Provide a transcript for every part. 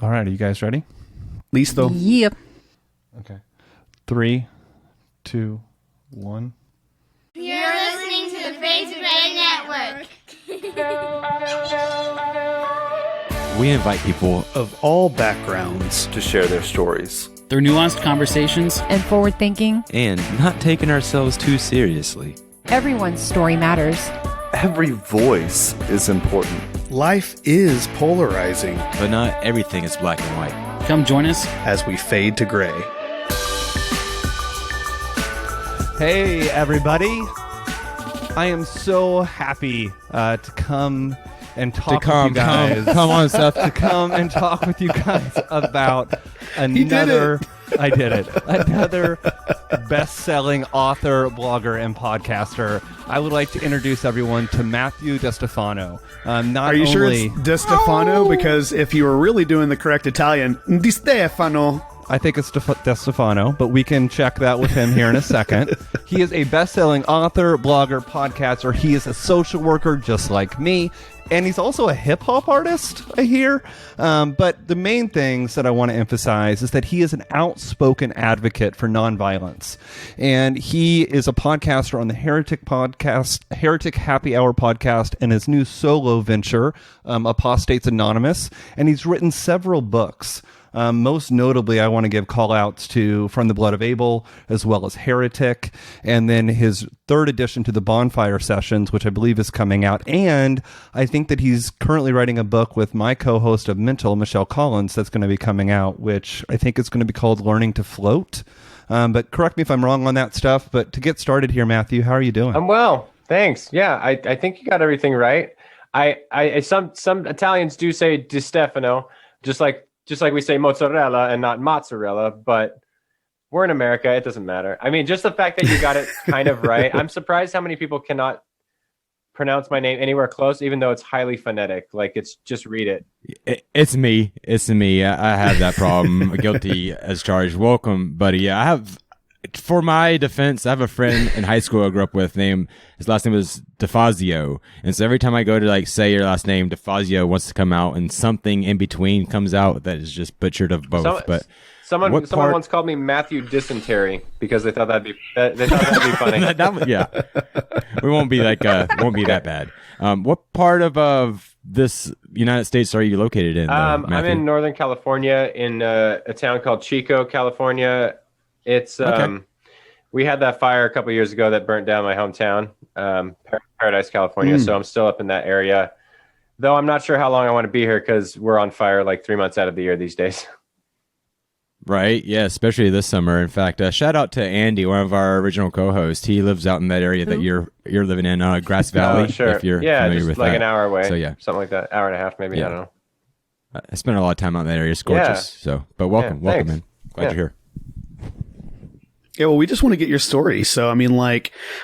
All right, are you guys ready? Listo. Yep. Okay. 3, 2, 1. You're listening to the Fade to Gray Network. We invite people Of all backgrounds. to share their stories. Through nuanced conversations And forward thinking. and not taking ourselves too seriously. Everyone's story matters. Every voice is important. Life is polarizing But not everything is black and white. come join us. as we fade to gray. Hey, everybody. I am so happy to come and talk with you guys. Come on, Seth. To come and talk with you guys about another... I did it. Another best-selling author, blogger, and podcaster. I would like to introduce everyone to Matthew Distefano. Are you sure it's Distefano? Because if you were really doing the correct Italian, Distefano. I think it's Distefano, but we can check that with him here in a second. He is a best-selling author, blogger, podcaster. He is a social worker just like me. And he's also a hip-hop artist, I hear. But the main things that I want to emphasize is that he is an outspoken advocate for nonviolence. And he is a podcaster on the Heretic podcast, Heretic Happy Hour podcast, and his new solo venture, Apostates Anonymous. And he's written several books. Most notably, I want to give call-outs to From the Blood of Abel, as well as Heretic, and then his third edition to the Bonfire Sessions, which I believe is coming out. And I think that he's currently writing a book with my co-host of Mental, Michelle Collins, that's going to be coming out, which I think is going to be called Learning to Float. But correct me if I'm wrong on that stuff. But to get started here, Matthew, how are you doing? I'm well, thanks. Yeah, I think you got everything right. Some Italians do say Di Stefano, just like we say mozzarella and not mozzarella, but we're in America. It doesn't matter. I mean, just the fact that you got it kind of right. I'm surprised how many people cannot pronounce my name anywhere close, even though it's highly phonetic. Like, it's just read it. It's me. I have that problem. Guilty as charged. Welcome, buddy. Yeah, for my defense, I have a friend in high school I grew up with his last name was DeFazio. And so every time I go to say your last name, DeFazio wants to come out and something in between comes out that is just butchered of both. Someone once called me Matthew Dysentery because they thought that'd be funny. Yeah. We won't be won't be that bad. What part of this United States are you located in? I'm in Northern California in a town called Chico, California. It's Okay. We had that fire a couple years ago that burnt down my hometown, Paradise, California. So I'm still up in that area, though I'm not sure how long I want to be here because we're on fire like 3 months out of the year these days. Right, yeah, especially this summer. In fact, shout out to Andy, one of our original co-hosts. He lives out in that area that you're living in, Grass Valley. Oh, sure. If you're yeah, familiar just with like that. an hour away. So yeah, something like that, hour and a half maybe. Yeah. I don't know. I spent a lot of time out in that area. It's gorgeous. Yeah. But welcome, thanks. man. Glad you're here. Yeah, well, we just want to get your story. So, I mean,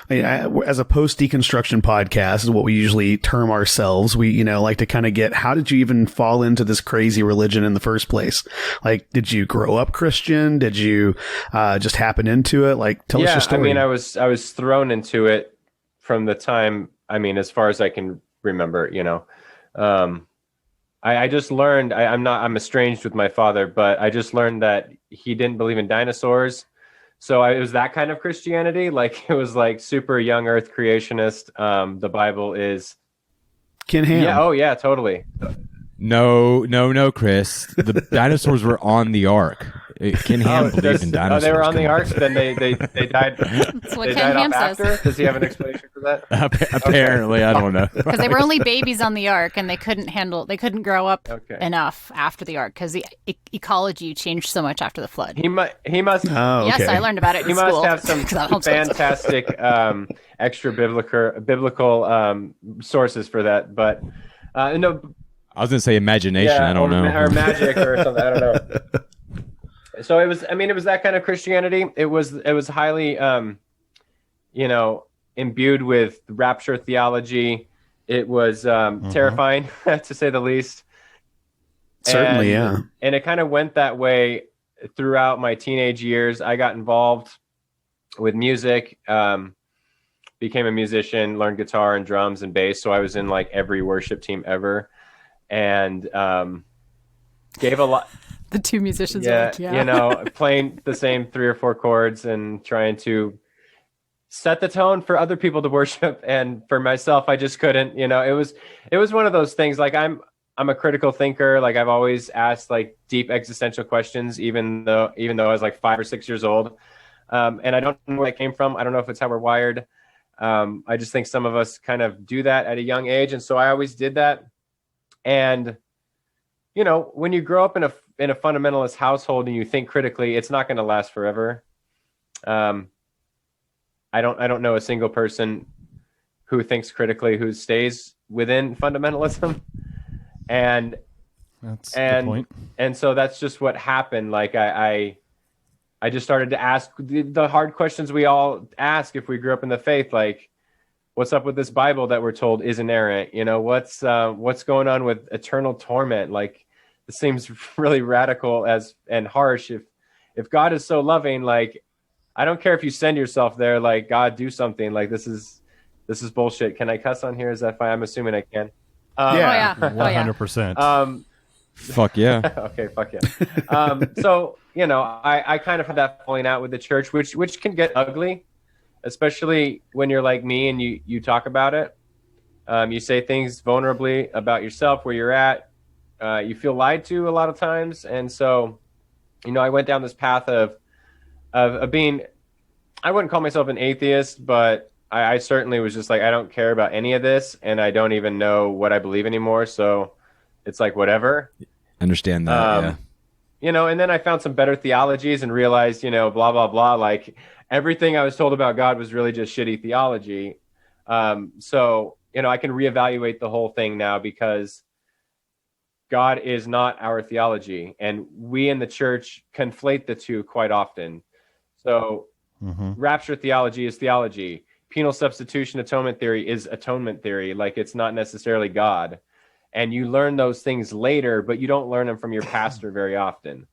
as a post-deconstruction podcast is what we usually term ourselves. We, like to kind of get, how did you even fall into this crazy religion in the first place? Like, did you grow up Christian? Did you just happen into it? Like, tell us your story. I mean, I was thrown into it from the time, as far as I can remember, I just learned, I'm estranged with my father, but I just learned that he didn't believe in dinosaurs. So it was that kind of Christianity. Like, it was like super young earth creationist. The Bible is Ken Ham. Yeah. Oh yeah, totally. No, Chris. The dinosaurs were on the ark. Ken Ham believed in dinosaurs. Oh, they were on the ark, so then they died. That's what They Ken died Ham off says. after? Does he have an explanation for that? Apparently, I don't know. Because they were only babies on the ark, and they couldn't grow up Okay. enough after the ark because the ecology changed so much after the flood. He must. Oh, okay. Yes, I learned about it in He school. must have some 'cause I'm homeschooled. fantastic extra biblical sources for that. But no, I was going to say imagination. yeah, I don't know. or magic or something. I don't know. So it was. It was that kind of Christianity. It was highly, imbued with rapture theology. It was terrifying, to say the least. Certainly, yeah. And it kind of went that way throughout my teenage years. I got involved with music, became a musician, learned guitar and drums and bass. So I was in like every worship team ever. And gave a lot. The two musicians Yeah, are like, yeah. you know, playing the same 3 or 4 chords and trying to set the tone for other people to worship, and for myself, I just couldn't. You know, it was one of those things. Like I'm a critical thinker. Like I've always asked like deep existential questions, even though I was like 5 or 6 years old. And I don't know where that came from. I don't know if it's how we're wired. I just think some of us kind of do that at a young age, and so I always did that. And you know, when you grow up in a fundamentalist household and you think critically, it's not going to last forever. I don't know a single person who thinks critically who stays within fundamentalism, and That's a good point. and so that's just what happened. Like I just started to ask the hard questions we all ask if we grew up in the faith, like what's up with this Bible that we're told is inerrant? You know, what's going on with eternal torment? Like, this seems really radical and harsh. If God is so loving, like, I don't care if you send yourself there, like, God, do something. Like, this is bullshit. Can I cuss on here? Is that fine? I'm assuming I can. Yeah. Oh, yeah. 100%. Fuck yeah. Okay, fuck yeah. So, you know, I kind of had that falling out with the church, which can get ugly, especially when you're like me and you talk about it. You say things vulnerably about yourself, where you're at. You feel lied to a lot of times. And so, you know, I went down this path of being, I wouldn't call myself an atheist, but I certainly was just like, I don't care about any of this, and I don't even know what I believe anymore. So it's like, whatever. Understand that, yeah. You know, and then I found some better theologies and realized, you know, blah, blah, blah. Like, everything I was told about God was really just shitty theology. So, you know, I can reevaluate the whole thing now, because God is not our theology, and we in the church conflate the two quite often. So rapture theology is theology. Penal substitution atonement theory is atonement theory. Like, it's not necessarily God. And you learn those things later, but you don't learn them from your pastor very often.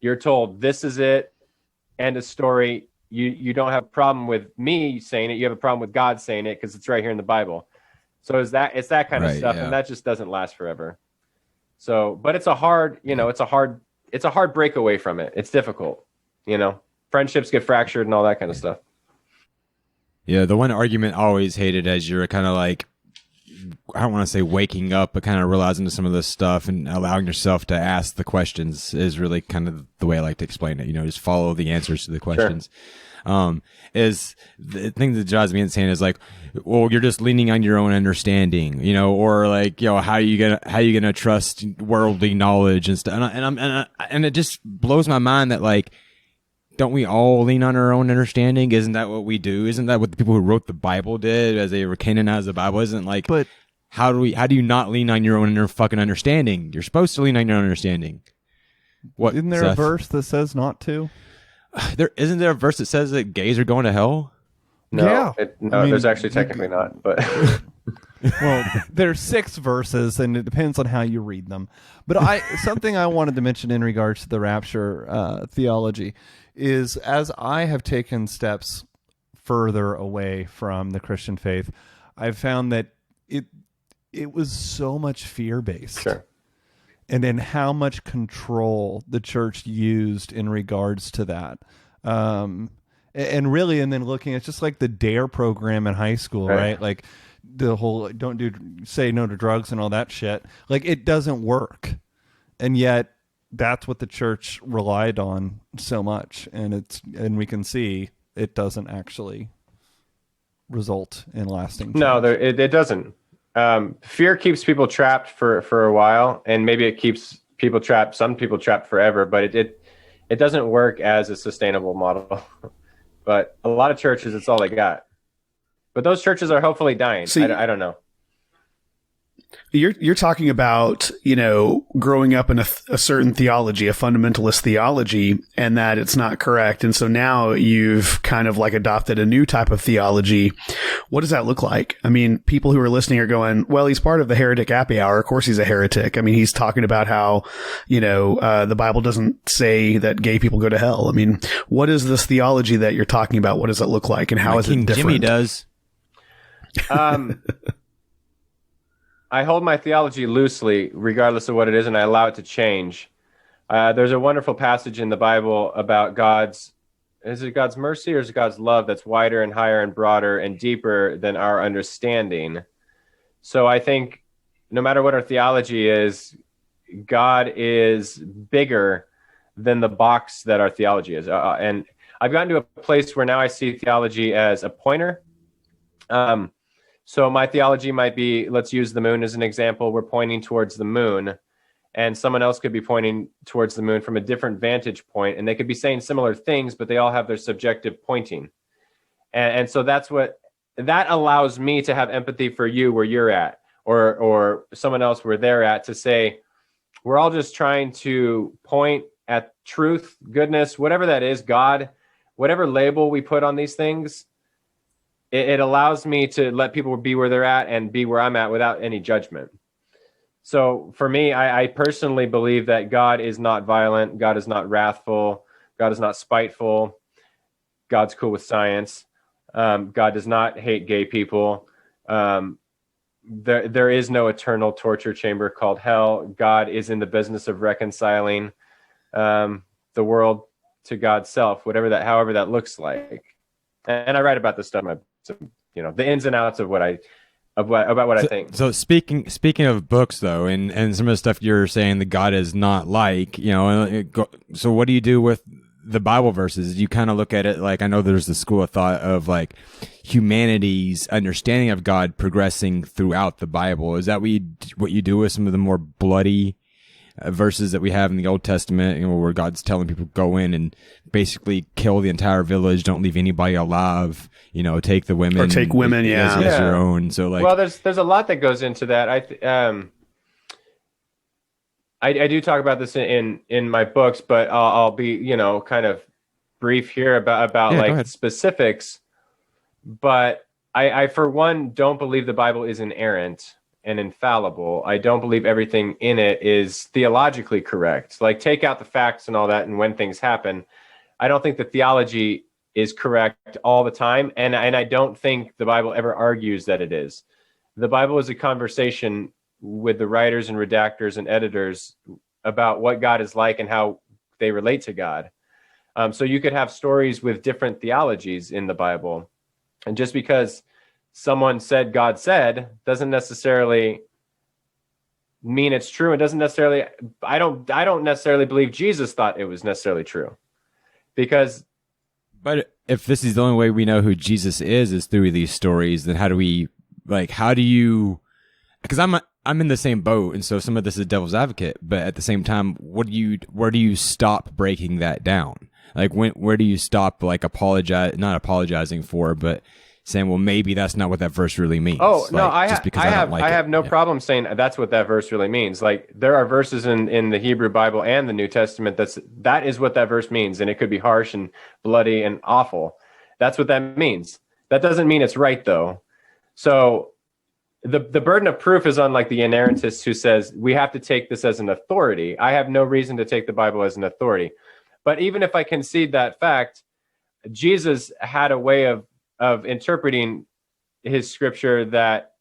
You're told, this is it, end of story. You don't have a problem with me saying it. You have a problem with God saying it, because it's right here in the Bible. So it's that kind of stuff, yeah. and that just doesn't last forever. So, but it's a hard break away from it. It's difficult, you know. Friendships get fractured and all that kind of stuff. Yeah, the one argument I always hated, as you're kind of like, I don't want to say waking up, but kind of realizing to some of this stuff and allowing yourself to ask the questions, is really kind of the way I like to explain it. You know, just follow the answers to the questions. Sure. Is the thing that drives me insane is like, well, you're just leaning on your own understanding, you know, or like, you know, how you gonna trust worldly knowledge and stuff. And it just blows my mind that, like, don't we all lean on our own understanding? Isn't that what we do? Isn't that what the people who wrote the Bible did as they were canonized the Bible? Isn't like, but how do you not lean on your own fucking understanding? You're supposed to lean on your own understanding. What? Isn't there Seth? a verse that says not to? Isn't there a verse that says that gays are going to hell? No, yeah. I mean, there's actually technically not, but well, there's 6 verses, and it depends on how you read them. But something I wanted to mention in regards to the rapture theology is, as I have taken steps further away from the Christian faith, I've found that it was so much fear-based. Sure. And in how much control the church used in regards to that. And really, and then looking at just like the DARE program in high school, right? Like the whole say no to drugs and all that shit. Like, it doesn't work. And yet that's what the church relied on so much. And we can see it doesn't actually result in lasting change. No, it doesn't. Fear keeps people trapped for a while, and maybe it keeps some people trapped forever, but it doesn't work as a sustainable model. But a lot of churches, it's all they got. But those churches are hopefully dying. See, I don't know. You're talking about, you know, growing up in a certain theology, a fundamentalist theology, and that it's not correct. And so now you've kind of like adopted a new type of theology. What does that look like? I mean, people who are listening are going, well, he's part of the Heretic Happy Hour. Of course he's a heretic. I mean, he's talking about how, you know, the Bible doesn't say that gay people go to hell. I mean, what is this theology that you're talking about? What does it look like, and how is it different? Jimmy does. I hold my theology loosely, regardless of what it is, and I allow it to change. There's a wonderful passage in the Bible about is it God's mercy or is it God's love that's wider and higher and broader and deeper than our understanding? So I think no matter what our theology is, God is bigger than the box that our theology is. And I've gotten to a place where now I see theology as a pointer. So my theology might be, let's use the moon as an example. We're pointing towards the moon, and someone else could be pointing towards the moon from a different vantage point, and they could be saying similar things, but they all have their subjective pointing. And so that allows me to have empathy for you where you're at, or someone else where they're at, to say, we're all just trying to point at truth, goodness, whatever that is, God, whatever label we put on these things. It allows me to let people be where they're at and be where I'm at without any judgment. So for me, I personally believe that God is not violent. God is not wrathful. God is not spiteful. God's cool with science. God does not hate gay people. There is no eternal torture chamber called hell. God is in the business of reconciling the world to God's self, however that looks like. And I write about this stuff in my, the ins and outs of what I think. So speaking of books though, and some of the stuff you're saying that God is not like, so what do you do with the Bible verses? You kind of look at it like, I know there's the school of thought of like humanity's understanding of God progressing throughout the Bible. Is that what you do with some of the more bloody verses that we have in the Old Testament, where God's telling people go in and basically kill the entire village, don't leave anybody alive, take the women, as your own. So like, well, there's a lot that goes into that. I do talk about this in my books, but I'll be kind of brief here about specifics. But I for one don't believe the Bible is inerrant and infallible. I don't believe everything in it is theologically correct. Like, take out the facts and all that, and when things happen, I don't think the theology is correct all the time, and I don't think the Bible ever argues that it is. The Bible is a conversation with the writers and redactors and editors about what God is like and how they relate to God. So you could have stories with different theologies in the Bible, and just because someone said God said doesn't necessarily mean it's true. It doesn't necessarily, I don't necessarily believe Jesus thought it was necessarily true, because. But if this is the only way we know who Jesus is through these stories, then how do you, because I'm in the same boat. And so some of this is devil's advocate, but at the same time, where do you stop breaking that down? Like, where do you stop, like, not apologizing for, but saying, well, maybe that's not what that verse really means. Oh, no, I have no Yeah. problem saying that's what that verse really means. Like, there are verses in the Hebrew Bible and the New Testament that is what that verse means, and it could be harsh and bloody and awful. That's what that means. That doesn't mean it's right, though. So the burden of proof is on, like, the inerrantist who says we have to take this as an authority. I have no reason to take the Bible as an authority. But even if I concede that fact, Jesus had a way of interpreting his scripture that,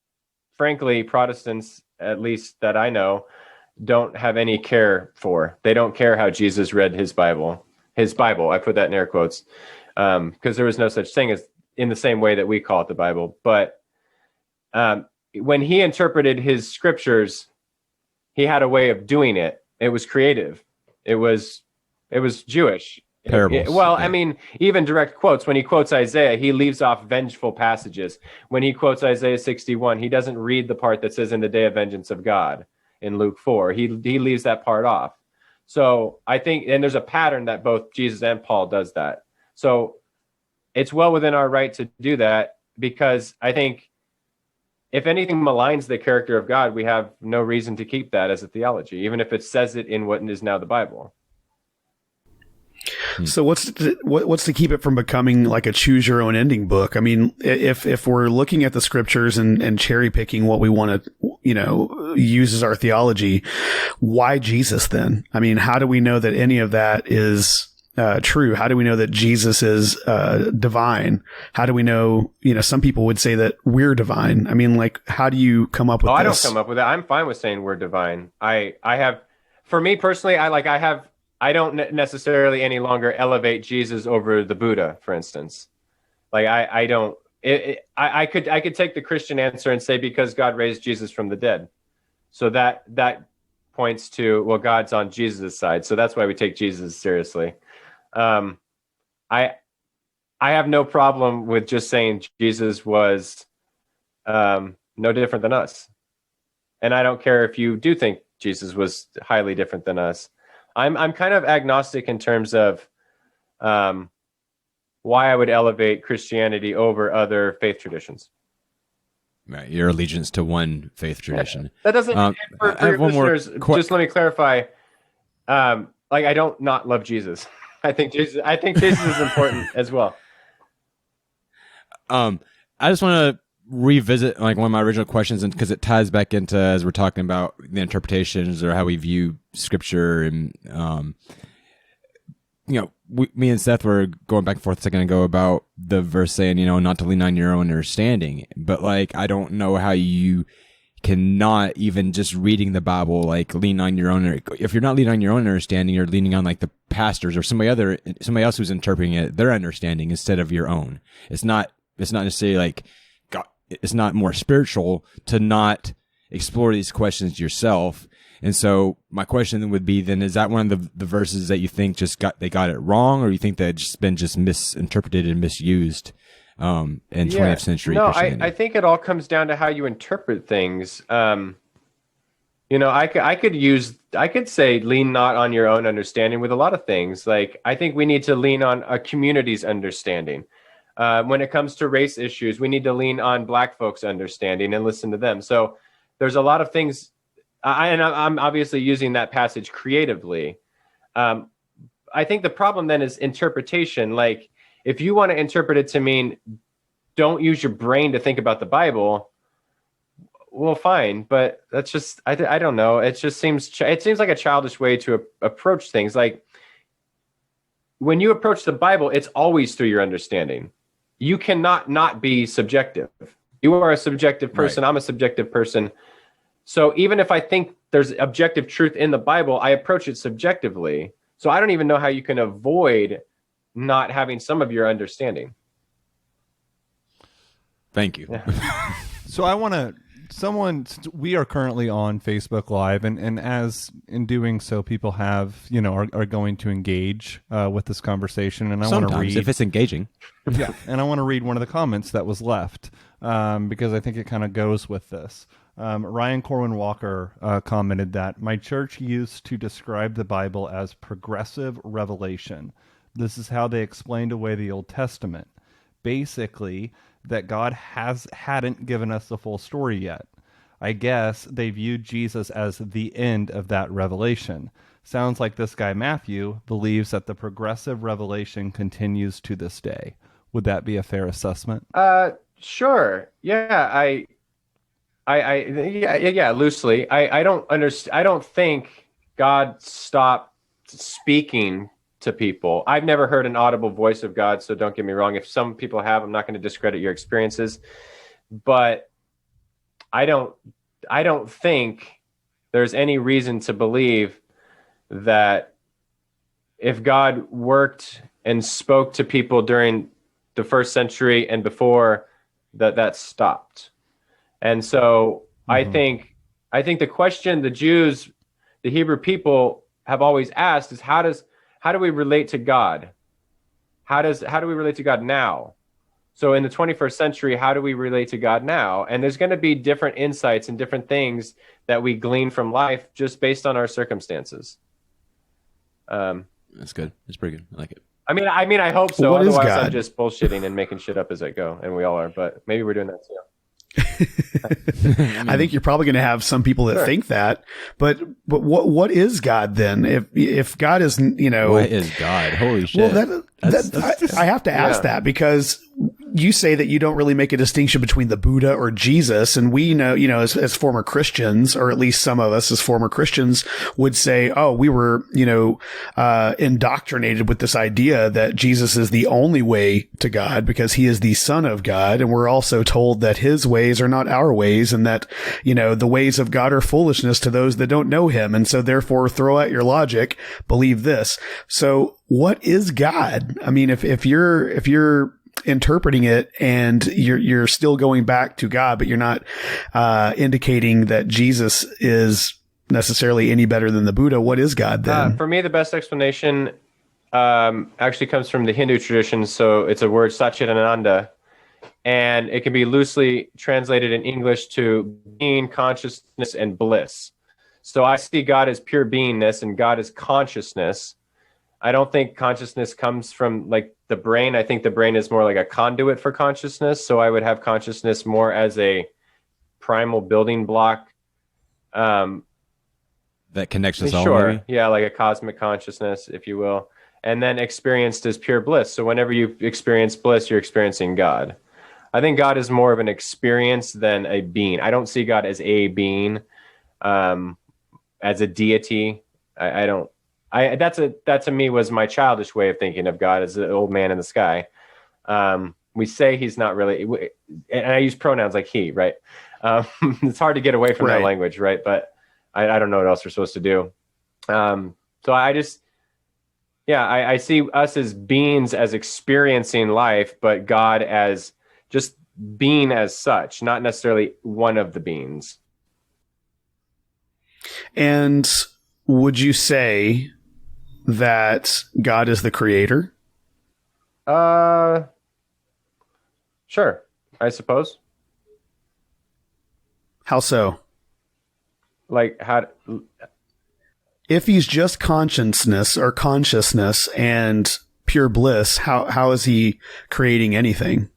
frankly, Protestants, at least that I know, don't have any care for. They don't care how Jesus read his Bible. I put that in air quotes, because there was no such thing as in the same way that we call it the Bible. But when he interpreted his scriptures, he had a way of doing it. It was creative. It was Jewish. Parables. I mean, even direct quotes. When he quotes Isaiah, he leaves off vengeful passages. When he quotes Isaiah 61, he doesn't read the part that says in the day of vengeance of God in Luke 4. He leaves that part off. So I think, and there's a pattern that both Jesus and Paul does that. So it's well within our right to do that, because I think if anything maligns the character of God, we have no reason to keep that as a theology, even if it says it in what is now the Bible. So what's to keep it from becoming like a choose your own ending book? I mean, if we're looking at the scriptures and cherry picking what we want to, use as our theology, why Jesus then? I mean, how do we know that any of that is true? How do we know that Jesus is divine? How do we know, some people would say that we're divine. I mean, like, how do you come up with this? I don't come up with that. I'm fine with saying we're divine. I have, for me personally, I have I don't necessarily any longer elevate Jesus over the Buddha, for instance. Like I don't. I could take the Christian answer and say because God raised Jesus from the dead, so that points to, well, God's on Jesus' side, so that's why we take Jesus seriously. I have no problem with just saying Jesus was no different than us, and I don't care if you do think Jesus was highly different than us. I'm kind of agnostic in terms of why I would elevate Christianity over other faith traditions. Right, your allegiance to one faith tradition. That doesn't. For I have your one more listeners, just let me clarify. Like, I don't not love Jesus. I think Jesus is important as well. I just want to revisit like one of my original questions, and because it ties back into, as we're talking about the interpretations or how we view scripture, and me and Seth were going back and forth a second ago about the verse saying, not to lean on your own understanding. But like, I don't know how you cannot, even just reading the Bible, like lean on your own. If you're not leaning on your own understanding, you're leaning on like the pastors or somebody else who's interpreting it, their understanding instead of your own. It's not necessarily like God, it's not more spiritual to not explore these questions yourself. And so my question would be then, is that one of the verses that you think they got it wrong, or you think that it's been just misinterpreted and misused in 20th century Christianity? I think it all comes down to how you interpret things. I could say lean not on your own understanding with a lot of things. Like, I think we need to lean on a community's understanding. When it comes to race issues, we need to lean on Black folks' understanding and listen to them. So there's a lot of things. I'm obviously using that passage creatively. I think the problem then is interpretation. Like, if you want to interpret it to mean don't use your brain to think about the Bible, well, fine. But that's just, I don't know. It seems like a childish way to approach things. Like, when you approach the Bible, it's always through your understanding. You cannot not be subjective. You are a subjective person. Right. I'm a subjective person. So even if I think there's objective truth in the Bible, I approach it subjectively. So I don't even know how you can avoid not having some of your understanding. Thank you. Yeah. So I want to, we are currently on Facebook Live, and as in doing so, people have, are going to engage with this conversation. And I want to read, if it's engaging. Yeah. And I want to read one of the comments that was left because I think it kind of goes with this. Ryan Corwin Walker commented that my church used to describe the Bible as progressive revelation. This is how they explained away the Old Testament. Basically, that God hadn't given us the full story yet. I guess they viewed Jesus as the end of that revelation. Sounds like this guy Matthew believes that the progressive revelation continues to this day. Would that be a fair assessment? Sure. Yeah, yeah, loosely. I don't understand. I don't think God stopped speaking to people. I've never heard an audible voice of God, so don't get me wrong. If some people have, I'm not going to discredit your experiences, but I don't think there's any reason to believe that if God worked and spoke to people during the first century and before, that stopped. And so I think the question the Jews, the Hebrew people have always asked is how do we relate to God? How do we relate to God now? So in the 21st century, how do we relate to God now? And there's going to be different insights and different things that we glean from life just based on our circumstances. That's good. That's pretty good. I like it. I mean, I hope so. What is Otherwise, God? I'm just bullshitting and making shit up as I go, and we all are. But maybe we're doing that too. I think you're probably going to have some people that think that, but what is God then? If God is, what is God? Holy shit! Well, I have to ask that because you say that you don't really make a distinction between the Buddha or Jesus. And we know, as former Christians, or at least some of us as former Christians would say, oh, we were, indoctrinated with this idea that Jesus is the only way to God because he is the Son of God. And we're also told that his ways are not our ways, and that, the ways of God are foolishness to those that don't know him. And so therefore throw out your logic, believe this. So what is God? I mean, if you're interpreting it and you're still going back to God, but you're not indicating that Jesus is necessarily any better than the Buddha, what is God then? For me, the best explanation actually comes from the Hindu tradition. So it's a word Satchitananda, and it can be loosely translated in English to being, consciousness, and bliss. So I see God as pure beingness and God as consciousness. I don't think consciousness comes from like the brain. I think the brain is more like a conduit for consciousness. So I would have consciousness more as a primal building block. That connects us all. Sure. Maybe? Yeah, like a cosmic consciousness, if you will. And then experienced as pure bliss. So whenever you experience bliss, you're experiencing God. I think God is more of an experience than a being. I don't see God as a being, as a deity. I don't. That to me was my childish way of thinking of God as the old man in the sky. We say he's not really, and I use pronouns like he, right? It's hard to get away from that language, right? But I don't know what else we're supposed to do. So I see us as beings, as experiencing life, but God as just being as such, not necessarily one of the beings. And would you say that God is the creator? Sure, I suppose. How so? Like how? If he's just consciousness and pure bliss, how is he creating anything?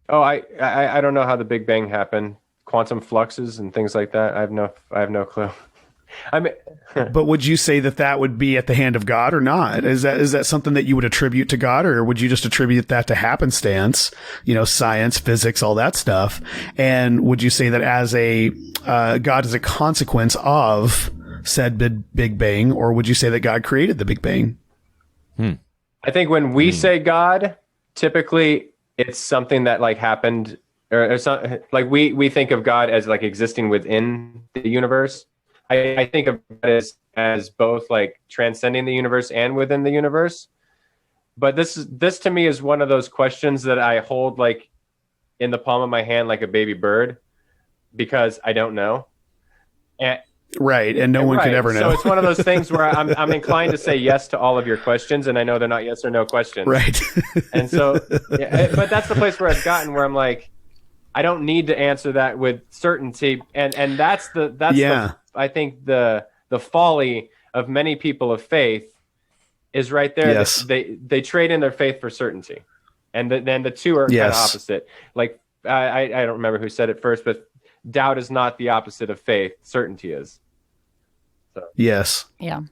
Oh, I don't know how the Big Bang happened. Quantum fluxes and things like that. I have no clue. I mean, but would you say that would be at the hand of God or not? Is that something that you would attribute to God, or would you just attribute that to happenstance, science, physics, all that stuff? And would you say that as God is a consequence of said Big Bang, or would you say that God created the Big Bang? I think when we say God, typically it's something that like happened, or something like we think of God as like existing within the universe. I think of it as both like transcending the universe and within the universe. But this to me is one of those questions that I hold like in the palm of my hand like a baby bird, because I don't know. And no one could ever know. So it's one of those things where I'm inclined to say yes to all of your questions, and I know they're not yes or no questions. Right. And so, but that's the place where I've gotten where I'm like, I don't need to answer that with certainty, and that's I think the folly of many people of faith is right there. Yes. They trade in their faith for certainty, and then the two are kind of opposite. Like I don't remember who said it first, but doubt is not the opposite of faith. Certainty is. So. Yes. Yeah.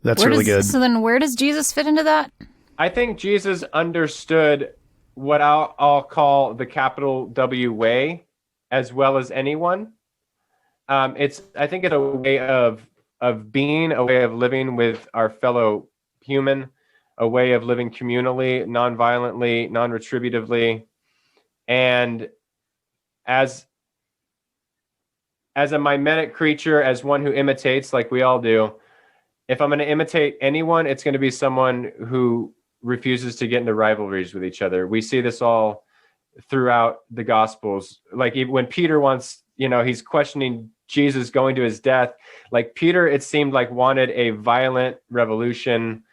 That's really good. So then where does Jesus fit into that? I think Jesus understood what I'll call the capital W way as well as anyone. I think it's a way of being, a way of living with our fellow human, a way of living communally, non-violently, non-retributively, and as a mimetic creature, as one who imitates, like we all do. If I'm going to imitate anyone, it's going to be someone who refuses to get into rivalries with each other. We see this all throughout the Gospels. Like even when Peter wants, he's questioning Jesus going to his death. Like Peter, it seemed like wanted a violent revolution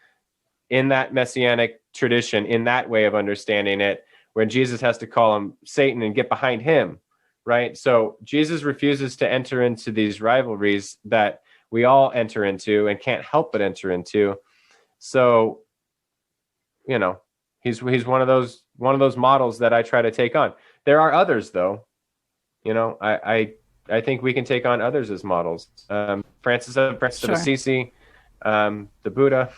in that messianic tradition, in that way of understanding it, when Jesus has to call him Satan and get behind him, right? So Jesus refuses to enter into these rivalries that we all enter into and can't help but enter into. So, he's one of those models that I try to take on. There are others, though. I think we can take on others as models. Francis of Assisi, the Buddha.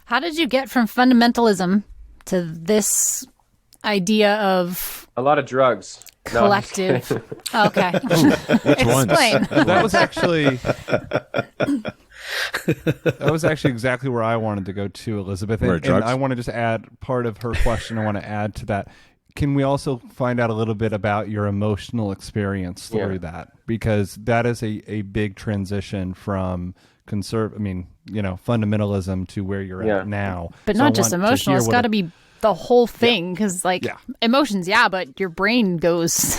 How did you get from fundamentalism to this idea of A lot of drugs. No, I'm just collective. kidding. Okay. Which ones? Explain. That was actually exactly where I wanted to go to, Elizabeth. Where And drugs? I want to just add part of her question. I want to add to that. Can we also find out a little bit about your emotional experience through that? Because that is a big transition from fundamentalism to where you're at now. But So not I just want to emotional. hear It's what got to be the whole thing because, like, Yeah. emotions, but your brain goes.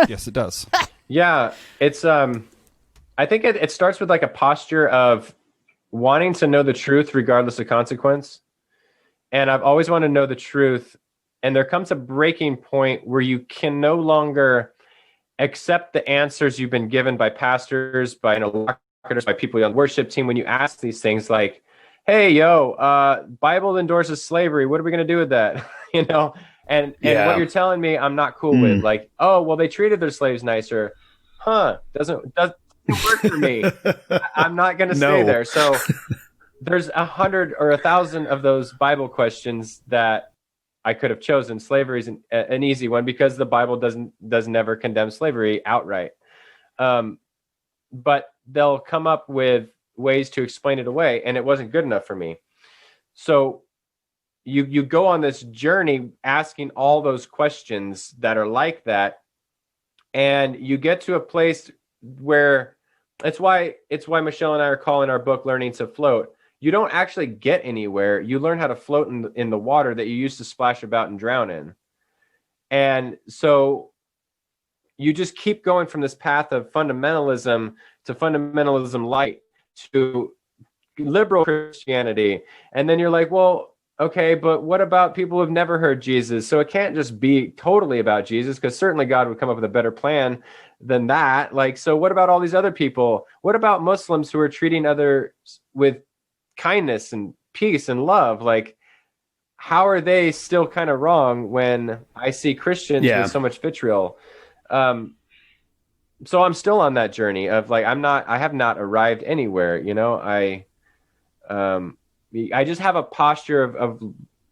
Yes, it does. Yeah, it's I think it starts with like a posture of wanting to know the truth regardless of consequence. And I've always wanted to know the truth. And there comes a breaking point where you can no longer accept the answers you've been given by pastors, by marketers, by people on the worship team. When you ask these things like, hey, Bible endorses slavery. What are we going to do with that? And what you're telling me, I'm not cool with. Like, oh, well, they treated their slaves nicer. Doesn't work for me. I'm not going to stay there. So there's 100 or 1,000 of those Bible questions that I could have chosen. Slavery is an easy one because the Bible does never condemn slavery outright. But they'll come up with ways to explain it away, and it wasn't good enough for me. So you go on this journey asking all those questions that are like that, and you get to a place where it's why Michelle and I are calling our book Learning to Float. You don't actually get anywhere. You learn how to float in the water that you used to splash about and drown in. And so you just keep going from this path of fundamentalism to fundamentalism light to liberal Christianity. And then you're like, well, okay, but what about people who've never heard Jesus? So it can't just be totally about Jesus, because certainly God would come up with a better plan than that. Like, so what about all these other people? What about Muslims who are treating others with kindness and peace and love? Like, how are they still kind of wrong when I see Christians with so much vitriol? So I'm still on that journey of like, I have not arrived anywhere, I just have a posture of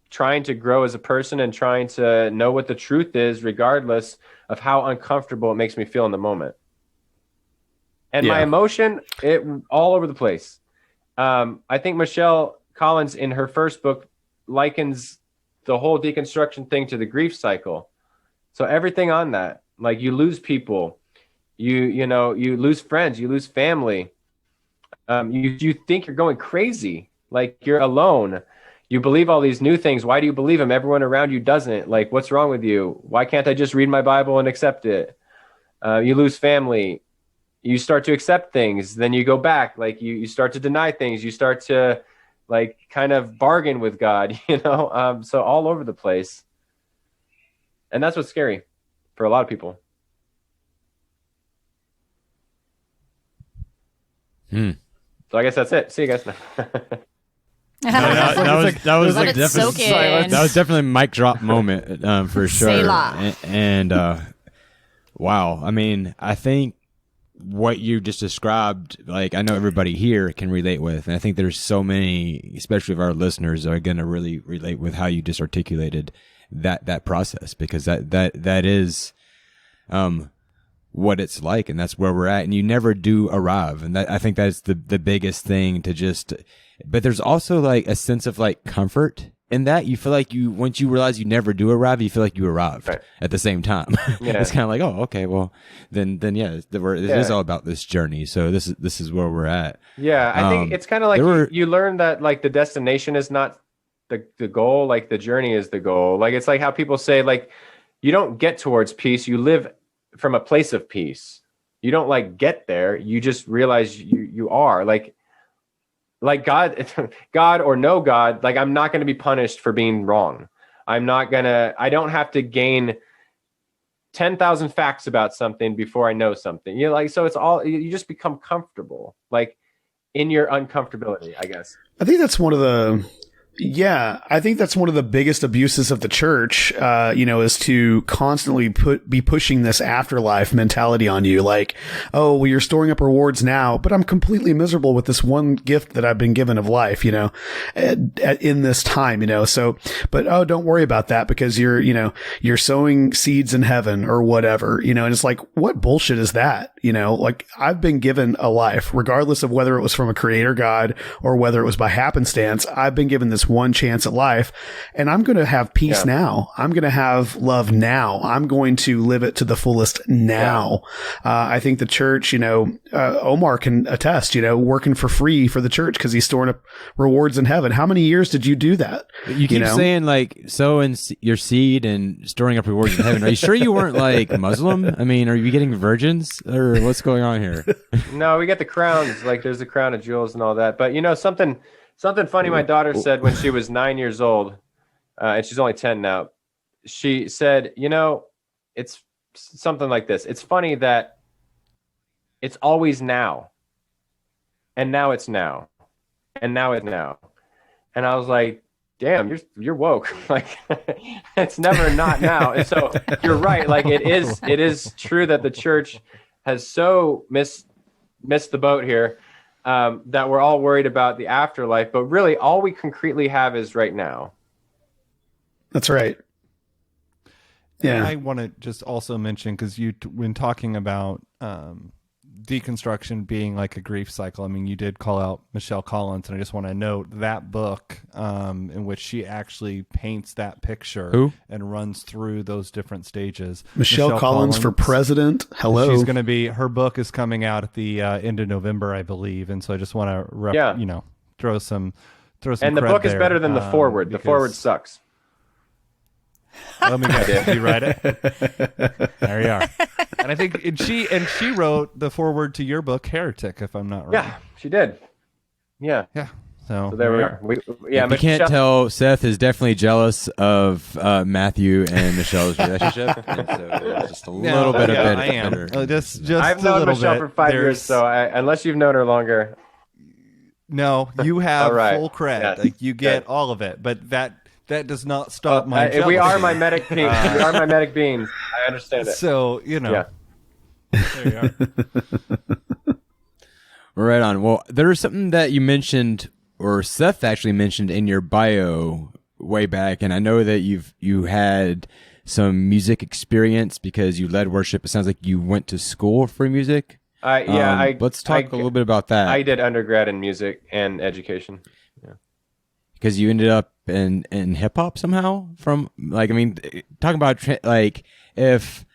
trying to grow as a person and trying to know what the truth is, regardless of how uncomfortable it makes me feel in the moment. And my emotion, it all over the place. I think Michelle Collins in her first book likens the whole deconstruction thing to the grief cycle. So everything on that, like you lose people, you lose friends, you lose family. You think you're going crazy, like you're alone. You believe all these new things. Why do you believe them? Everyone around you doesn't. Like, what's wrong with you? Why can't I just read my Bible and accept it? You lose family. You start to accept things. Then you go back. Like you start to deny things. You start to like kind of bargain with God, so all over the place. And that's what's scary for a lot of people. So I guess that's it. See you guys. That was Let it soak in. that was definitely a mic drop moment for sure. Selah. And wow, I mean, I think what you just described, like I know everybody here can relate with, and I think there's so many, especially of our listeners, are going to really relate with how you just articulated that process, because that is what it's like, and that's where we're at, and you never do arrive, and I think that's the biggest thing to just. But there's also like a sense of like comfort in that. You feel like once you realize you never do arrive, you feel like you arrived at the same time. It's kind of like, oh, okay, well, then yeah, it is all about this journey. So this is where we're at. Yeah, I think it's kind of like you learn that like the destination is not the goal, like the journey is the goal. Like it's like how people say like you don't get towards peace, you live from a place of peace. You don't like get there, you just realize you are like God or no God, like I'm not going to be punished for being wrong. I don't have to gain 10,000 facts about something before I know something. So it's all, you just become comfortable, like in your uncomfortability, I guess. I think that's one of the, Yeah, I think that's one of the biggest abuses of the church, is to constantly be pushing this afterlife mentality on you. Like, oh, well, you're storing up rewards now, but I'm completely miserable with this one gift that I've been given of life, in this time, so, but, oh, don't worry about that because you're sowing seeds in heaven or whatever, and it's like, what bullshit is that? Like I've been given a life, regardless of whether it was from a creator God or whether it was by happenstance. I've been given this one chance at life, and I'm going to have peace now. I'm going to have love now. I'm going to live it to the fullest now. I think the church, Omar can attest, working for free for the church because he's storing up rewards in heaven. How many years did you do that? You keep saying like sowing your seed and storing up rewards in heaven. Are you sure you weren't like Muslim? I mean, are you getting virgins or what's going on here? No, we get the crowns. Like there's a crown of jewels and all that. But something funny my daughter said when she was 9 years old, and she's only 10 now. She said, it's something like this. It's funny that it's always now. And now it's now. And now it's now. And I was like, damn, you're woke. Like it's never not now. And so you're right. Like it is true that the church has so missed the boat here, that we're all worried about the afterlife, but really all we concretely have is right now. That's right. Yeah. And I want to just also mention, because when talking about deconstruction being like a grief cycle, I mean, you did call out Michelle Collins, and I just want to note that book in which she actually paints that picture and runs through those different stages. Michelle Collins for president. Hello. She's going to be, her book is coming out at the end of November, I believe, and so I just want to throw some and the book is better than the forward. The forward sucks. Let me guess. Did you write it? There you are. And I think she wrote the foreword to your book, Heretic, if I'm not wrong. Yeah, she did. Yeah. Yeah. So there we are. If you can't tell, Seth is definitely jealous of Matthew and Michelle's relationship. And so just a little bit of it. I am. Just I've known Michelle for 5 years, so unless you've known her longer. No, you have right. full cred. Yes. Like you get all of it, but that does not stop my jealousy. We are my medic beans. We are my medic beans. I understand it. So, Yeah. There you are. Right on. Well, there's something that you mentioned, or Seth actually mentioned in your bio way back, and I know that you had some music experience because you led worship. It sounds like you went to school for music. Let's talk a little bit about that. I did undergrad in music and education. Yeah. Because you ended up in hip hop somehow talking about if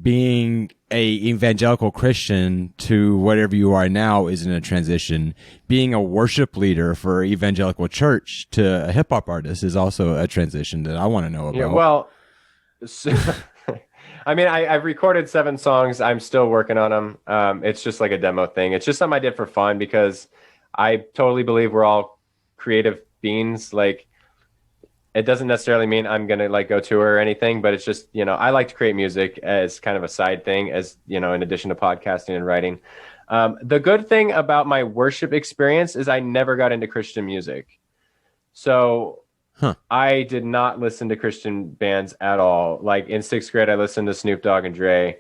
being a evangelical Christian to whatever you are now isn't a transition, being a worship leader for evangelical church to a hip hop artist is also a transition that I want to know about. Yeah, well, I mean, I've recorded 7 songs. I'm still working on them. It's just like a demo thing. It's just something I did for fun because I totally believe we're all creative beings. Like, it doesn't necessarily mean I'm going to go tour or anything, but it's just, I like to create music as kind of a side thing, as, in addition to podcasting and writing. The good thing about my worship experience is I never got into Christian music. So I did not listen to Christian bands at all. Like in 6th grade, I listened to Snoop Dogg and Dre.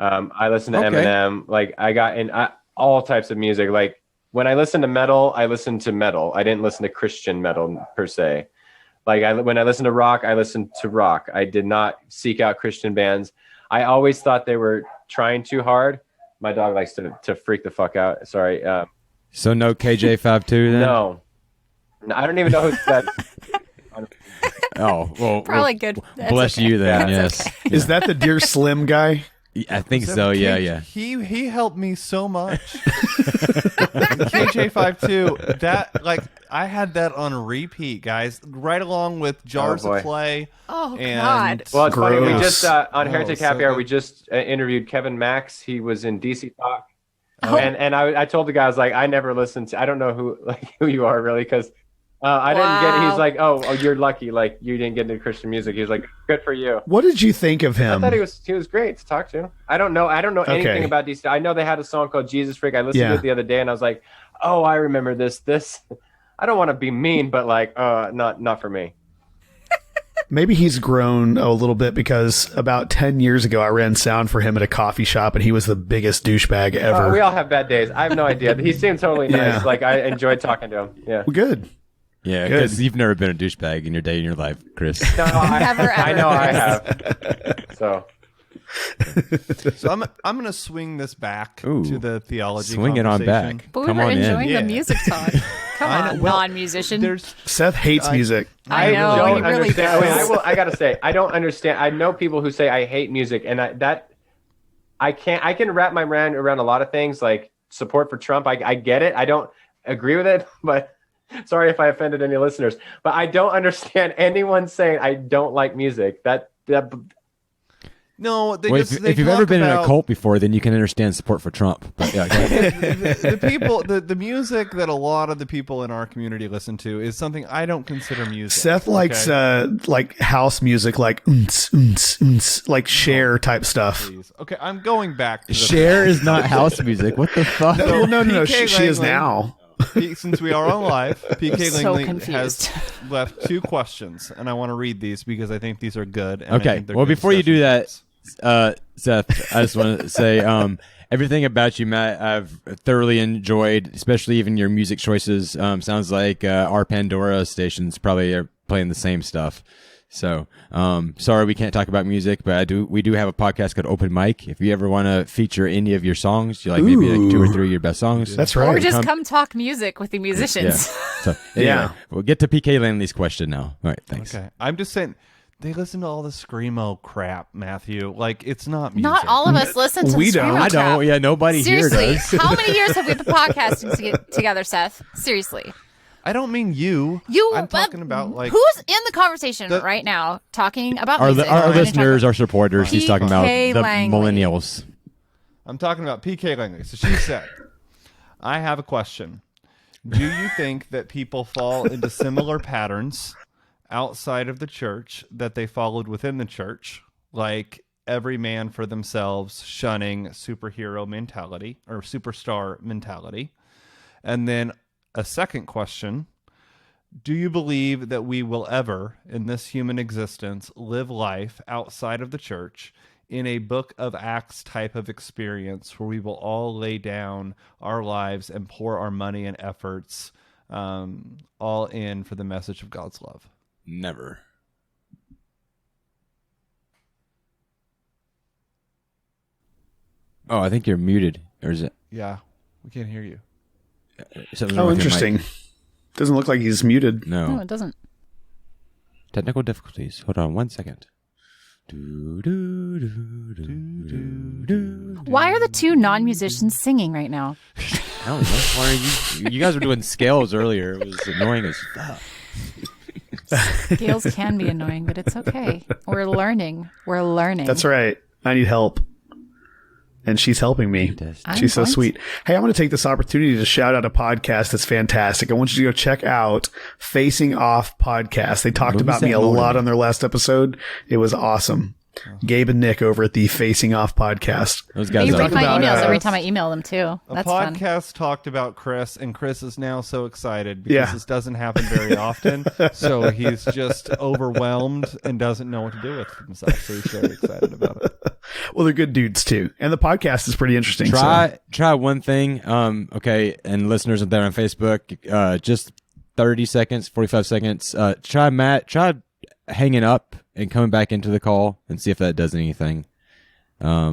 I listened to Eminem. Like I got in all types of music. Like when I listened to metal, I listened to metal. I didn't listen to Christian metal per se. Like when I listened to rock, I listened to rock. I did not seek out Christian bands. I always thought they were trying too hard. My dog likes to freak the fuck out. Sorry. So no KJ52 then? No, I don't even know who that. Oh, well, Probably good. That's bless okay. you then. That's Yes. okay. Is that the Dear Slim guy? I think so. Yeah. He helped me so much. KJ52, that I had that on repeat, guys, right along with Jars of Clay. Oh, and God. Well, it's funny. We just on Oh, Heretic so Happy Hour, good. we just interviewed Kevin Max. He was in DC Talk, and I told the guy, I was like, I never listened to. I don't know who you are really, because I didn't get it. He's like, oh, you're lucky. Like you didn't get into Christian music. He was like, good for you. What did you think of him? I thought he was great to talk to. I don't know anything about DC. I know they had a song called Jesus Freak. I listened to it the other day, and I was like, oh, I remember this. I don't want to be mean, but like, not for me. Maybe he's grown a little bit because about 10 years ago, I ran sound for him at a coffee shop, and he was the biggest douchebag ever. We all have bad days. I have no idea. He seemed totally nice. Yeah. Like, I enjoyed talking to him. Yeah. Well, good. Yeah, Good. because you've never been a douchebag in your day in your life, Chris. No, Never, I ever. know I have. So. So I'm gonna swing this back Ooh. to the theology. Swing it on conversation. back. But we Come were on in. enjoying Yeah. the music talk. Come I know. on, Well, non-musician. There's Seth hates music. I know, don't he really understand. does. I gotta say, I don't understand. I know people who say I hate music, and I can wrap my mind around a lot of things, like support for Trump. I get it. I don't agree with it, but sorry if I offended any listeners. But I don't understand anyone saying I don't like music. no. They Well, just, if you've talk ever been in a about- cult before, then you can understand support for Trump. But yeah, go ahead. the people, the music that a lot of the people in our community listen to is something I don't consider music. Seth likes okay? like house music, like like Cher type stuff. Please. Okay, I'm going back to the Cher is not house music. What the fuck? Well, no, PK she is Langley- now. Since we are on live, PK So Langley confused. has left 2 questions, and I want to read these because I think these are good. And I Okay. think they're Well, good before you do discussion that, points. Seth, I just want to say everything about you, Matt, I've thoroughly enjoyed, especially even your music choices. Sounds like our Pandora stations probably are playing the same stuff. So, sorry we can't talk about music, but we do have a podcast called Open Mic. If you ever want to feature any of your songs, you like maybe like 2 or 3 of your best songs. That's Or right. just come talk music with the Yeah. musicians. So, anyway, Yeah. we'll get to PK Lanley's question now. All right, thanks. Okay, I'm just saying they listen to all the screamo crap, Matthew. Like it's not music. Not all of us listen to We the don't. screamo I don't. crap. Yeah, nobody Seriously, here does. how many years have we been podcasting together, Seth? Seriously. I don't mean you. I'm talking about like who's in the conversation The- right now talking about Our music? our Trying to listeners, talk our supporters. He's talking about PK the Langley. millennials. I'm talking about PK Langley. So she said, I have a question. Do you think that people fall into similar patterns outside of the church that they followed within the church? Like every man for themselves, shunning superhero mentality or superstar mentality. And then a second question. Do you believe that we will ever, in this human existence, live life outside of the church in a Book of Acts type of experience where we will all lay down our lives and pour our money and efforts all in for the message of God's love? Never. Oh, I think you're muted. Or is it? Yeah, we can't hear you. something's wrong Oh, with your mic. interesting. Doesn't look like he's muted. No, No. it doesn't. Technical difficulties. Hold on 1 second. Do, do, do, do, do, do. Why are the 2 non-musicians singing right now? I don't know. Why are you guys were doing scales earlier. It was annoying as fuck. Scales can be annoying, but it's okay. We're learning. We're learning. That's right. I need help. And she's helping me. I'm She's so going to- sweet. Hey, I'm going to take this opportunity to shout out a podcast that's fantastic. I want you to go check out Facing Off Podcast. They talked Movie about set me a motor. lot on their last episode. It was awesome. Gabe and Nick over at the Facing Off Podcast. Those They guys read are my about, emails uh, every time I email them too. A That's fun. podcast talked about Chris, and Chris is now so excited because Yeah. this doesn't happen very often. So he's just overwhelmed and doesn't know what to do with himself. So he's very excited about it. Well, they're good dudes too. And the podcast is pretty interesting. so- Try one thing. Okay, and listeners out there on Facebook, just 30 seconds, 45 seconds. Try hanging up and coming back into the call and see if that does anything. I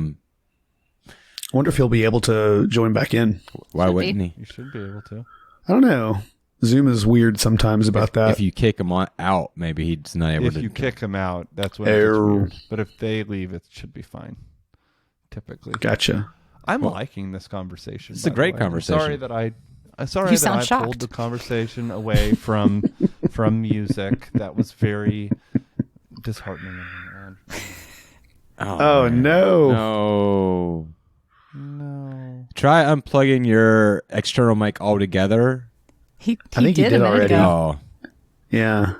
wonder if he'll be able to join back in. Why Should wouldn't be. he? You should be able to. I don't know. Zoom is weird sometimes about that. If you kick him out, maybe he's not able If to. you kick them out, that's when it gets Err. weird. But if they leave, it should be fine. Typically, Gotcha. I'm liking this conversation. It's a by the great way. conversation. I'm sorry You that sound I shocked. pulled the conversation away from music. That was very disheartening. Oh, no. No. No. Try unplugging your external mic altogether. He I think he did did a minute already. ago. Oh. Yeah.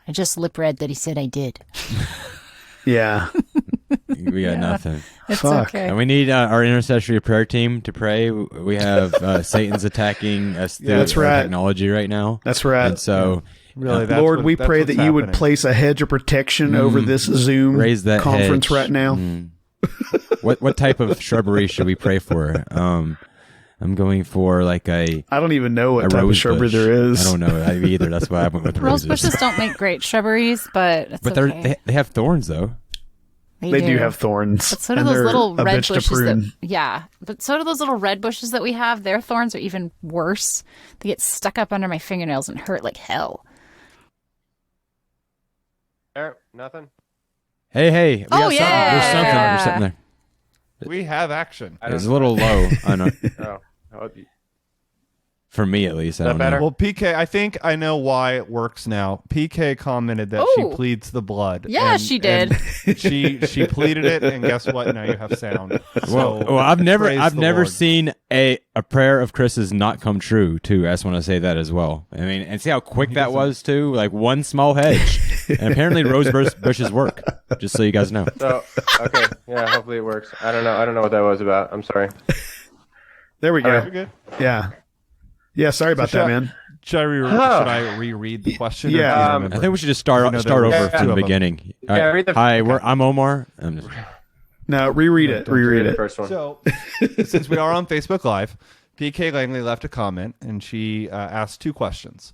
I just lip read that he said I did. Yeah. We got nothing. It's Fuck. okay. And we need our intercessory prayer team to pray. We have Satan's attacking us through that's our right. technology right now. That's right. And so, Really, that's Lord, what- we that's pray what's that you would happening. place a hedge of protection over this Zoom raise that conference hedge. right now. What type of shrubbery should we pray for? I'm going for like a I don't even know what type of rose shrubbery bush. there is. I don't know either. That's why I went with Rose roses. bushes don't make great shrubberies, but it's But okay. they have thorns though. They do have thorns. But so do and those they're little a red bitch to bushes. prune. But so do those little red bushes that we have. Their thorns are even worse. They get stuck up under my fingernails and hurt like hell. Nothing. Hey, we Oh, got yeah. There's something there. We have action. It's a little low. I know. Oh, For me, at least. I that don't better? know. Well, PK, I think I know why it works now. PK commented that Oh. she pleads the blood. Yeah, she did. and she pleaded it, and guess what? Now you have sound. So, Well, I've never praise the never Lord. seen a prayer of Chris's not come true too. I just want to say that as well. I mean, and see how quick that was too. Like one small hedge, and apparently rose bushes work. Just so you guys know. So okay, yeah. Hopefully it works. I don't know what that was about. I'm sorry. There we go. All right. You're good. Yeah. Yeah, sorry about that, man. Should I reread the question? or Yeah. do you I think we should just start there over were from two the of them. beginning. Yeah, read the- Hi, I'm Omar. I'm just, No, reread it. Reread The it. first one. So, since we are on Facebook Live, PK Langley left a comment, and she asked two questions.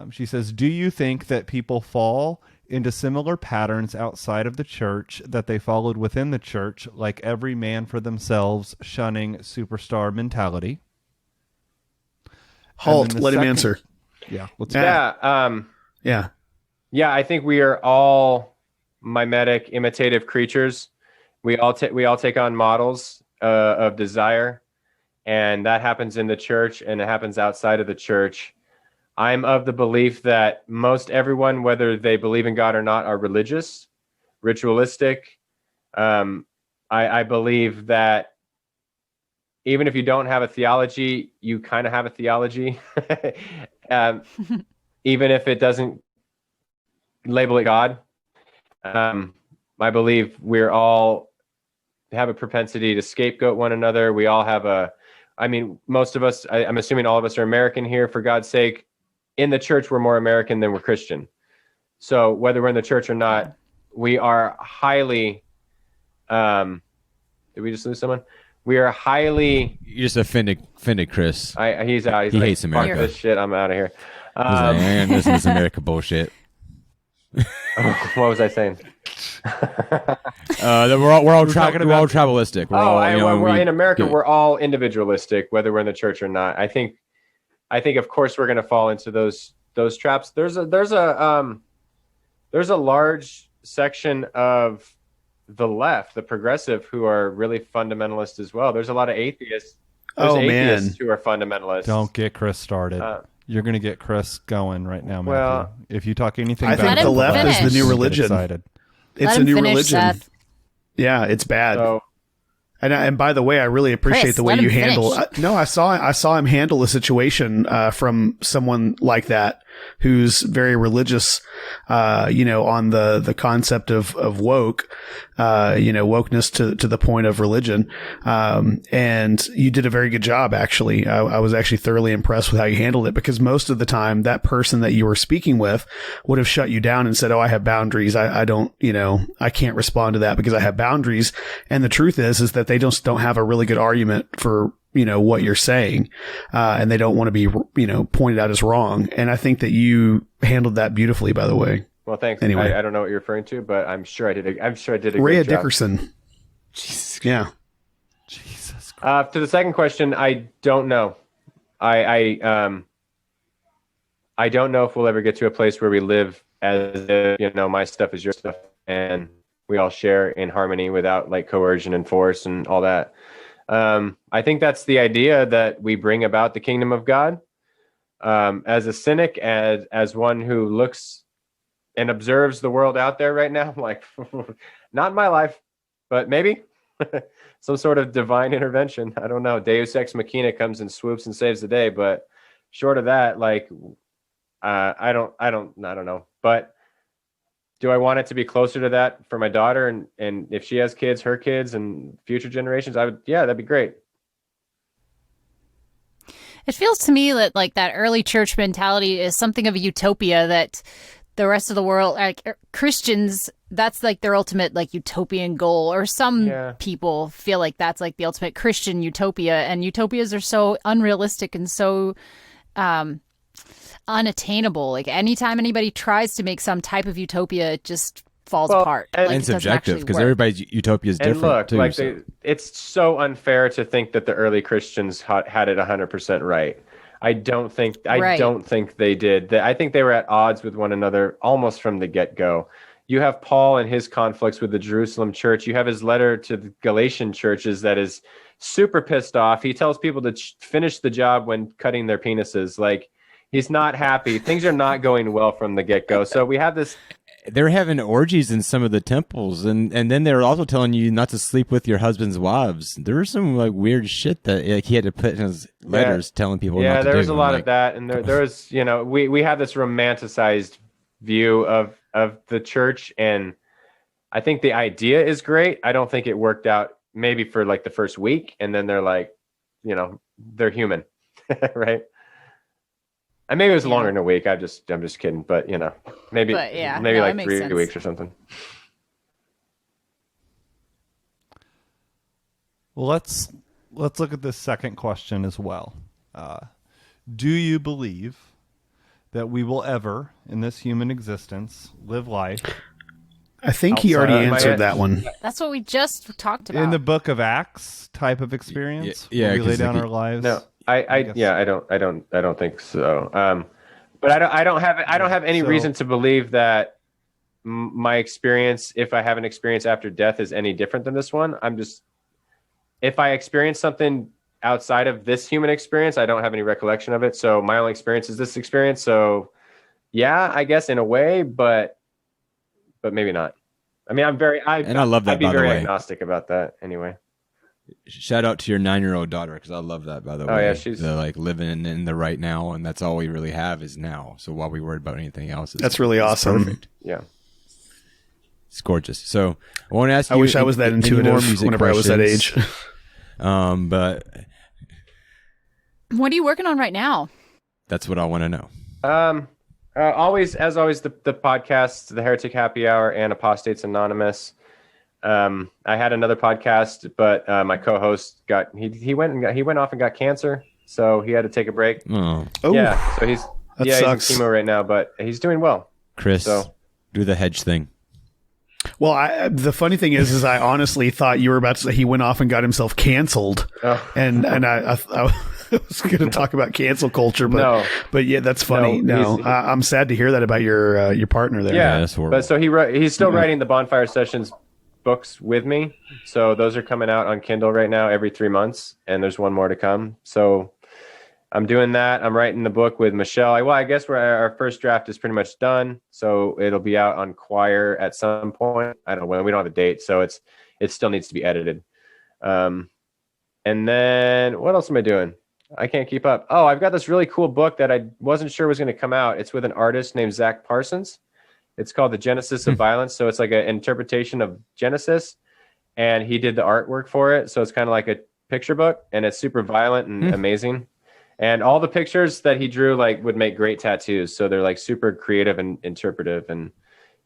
She says, do you think that people fall into similar patterns outside of the church that they followed within the church, like every man for themselves, shunning superstar mentality? Halt. And then the Let him second- answer. Yeah. Let's Yeah. Yeah. Yeah, I think we are all mimetic, imitative creatures. We all take on models of desire, and that happens in the church, and it happens outside of the church. I'm of the belief that most everyone, whether they believe in God or not, are religious, ritualistic. I believe that even if you don't have a theology, you kind of have a theology, even if it doesn't label it God. I believe we're all have a propensity to scapegoat one another. We all have most of us, I'm assuming all of us are American here, for God's sake. In the church, we're more American than we're Christian. So whether we're in the church or not, we are highly, did we just lose someone? We are highly, you just offended Chris. he's out. He's He like, hates "Fuck America." this shit, I'm out of here. He's like, "Man, this is America bullshit." What was I saying? We're all tribalistic. We're all, we're in America. We're all individualistic, whether we're in the church or not. I think, of course, we're going to fall into those traps. There's a large section of the left, the progressive, who are really fundamentalist as well. There's a lot of atheists. There's atheists who are fundamentalists. Don't get Chris started. You're going to get Chris going right now, Matthew. Well, if you talk anything I about think the left finish. is the new get religion. excited. It's Let a him new finish, religion. Seth. Yeah, it's bad. So And by the way, I really appreciate Chris, the way let you him handle. finish. I saw him handle a situation from someone like that who's very religious. On the concept of woke, wokeness to the point of religion. And you did a very good job. Actually, I was actually thoroughly impressed with how you handled it, because most of the time that person that you were speaking with would have shut you down and said, "Oh, I have boundaries. I don't, I can't respond to that because I have boundaries." And the truth is that they don't have a really good argument for, what you're saying. And they don't want to be, pointed out as wrong. And I think that you handled that beautifully, by the way. well, thanks. Anyway. I don't know what you're referring to, but I'm sure I did. I'm sure I did a Rhea great job. Dickerson. Yeah. Jesus. To the second question, I don't know. I don't know if we'll ever get to a place where we live as if, my stuff is your stuff and we all share in harmony without like coercion and force and all that. I think that's the idea that we bring about the kingdom of God. As a cynic, as one who looks and observes the world out there right now, I'm like, not in my life, but maybe some sort of divine intervention. I don't know. Deus ex machina comes and swoops and saves the day. But short of that, like, I don't know. But Do I want it to be closer to that for my daughter? And if she has kids, her kids, and future generations, yeah, that'd be great. It feels to me that like that early church mentality is something of a utopia that the rest of the world, like Christians, that's like their ultimate like utopian goal. Or some people feel like that's like the ultimate Christian utopia, and utopias are so unrealistic and so unattainable. Like anytime anybody tries to make some type of utopia, it just falls apart. And like, it's subjective because everybody's utopia is different. And look, too, like so. it's so unfair to think that the early Christians had it 100% right. I don't think they did. I think they were at odds with one another almost from the get-go. You have Paul and his conflicts with the Jerusalem church. You have his letter to the Galatian churches that is super pissed off. He tells people to finish the job when cutting their penises. Like, he's not happy. Things are not going well from the get-go. So we have this. They're having orgies in some of the temples, and then they're also telling you not to sleep with your husband's wives. There was some like weird shit that like, he had to put in his letters telling people. Yeah, not to there was do. a lot of that, and there was, you know, we have this romanticized view of the church, and I think the idea is great. I don't think it worked out maybe for like the first week, and then they're like, you know, they're human, right? And maybe it was longer than a week. I'm just kidding, but you know, maybe like 3 weeks or something. Well, let's look at this second question as well. Do you believe that we will ever, in this human existence, live life? I think he already answered that one. That's what we just talked about. In the Book of Acts type of experience, yeah, where we lay down our lives. No, I don't think so. But I don't have any reason to believe that my experience, if I have an experience after death, is any different than this one. If I experience something outside of this human experience, I don't have any recollection of it. So my only experience is this experience. So yeah, I guess in a way, but maybe not. I mean, I love that. I'd be very agnostic about that anyway. Shout out to your 9-year-old daughter, because I love that, by the way. Oh yeah, she's like living in the right now, and that's all we really have is now. So while we worry about anything else, that's really awesome. Perfect. Yeah, it's gorgeous. So I want to ask you. I wish I was that intuitive whenever I was that age. But what are you working on right now? That's what I want to know. Always the podcasts, the Heretic Happy Hour and Apostates Anonymous. I had another podcast, but my co-host he went off and got cancer, so he had to take a break. Oh, yeah. So he's sucks. in chemo right now, but he's doing well. Chris, so do the hedge thing. Well, the funny thing is I honestly thought you were about to say he went off and got himself canceled, and I was going to talk about cancel culture, but yeah, that's funny. No, I'm sad to hear that about your partner there. Yeah, that's horrible. But so he's still writing the Bonfire Sessions books with me, so those are coming out on Kindle right now every 3 months, and there's one more to come. So I'm doing that. I'm writing the book with Michelle. I guess our first draft is pretty much done, so it'll be out on Choir at some point. I don't know when. We don't have a date, so it still needs to be edited. And then what else am I doing? I can't keep up. Oh, I've got this really cool book that I wasn't sure was going to come out. It's with an artist named Zach Parsons. It's called The Genesis of Violence. So it's like an interpretation of Genesis, and he did the artwork for it. So it's kind of like a picture book, and it's super violent and amazing. And all the pictures that he drew like would make great tattoos. So they're like super creative and interpretive. And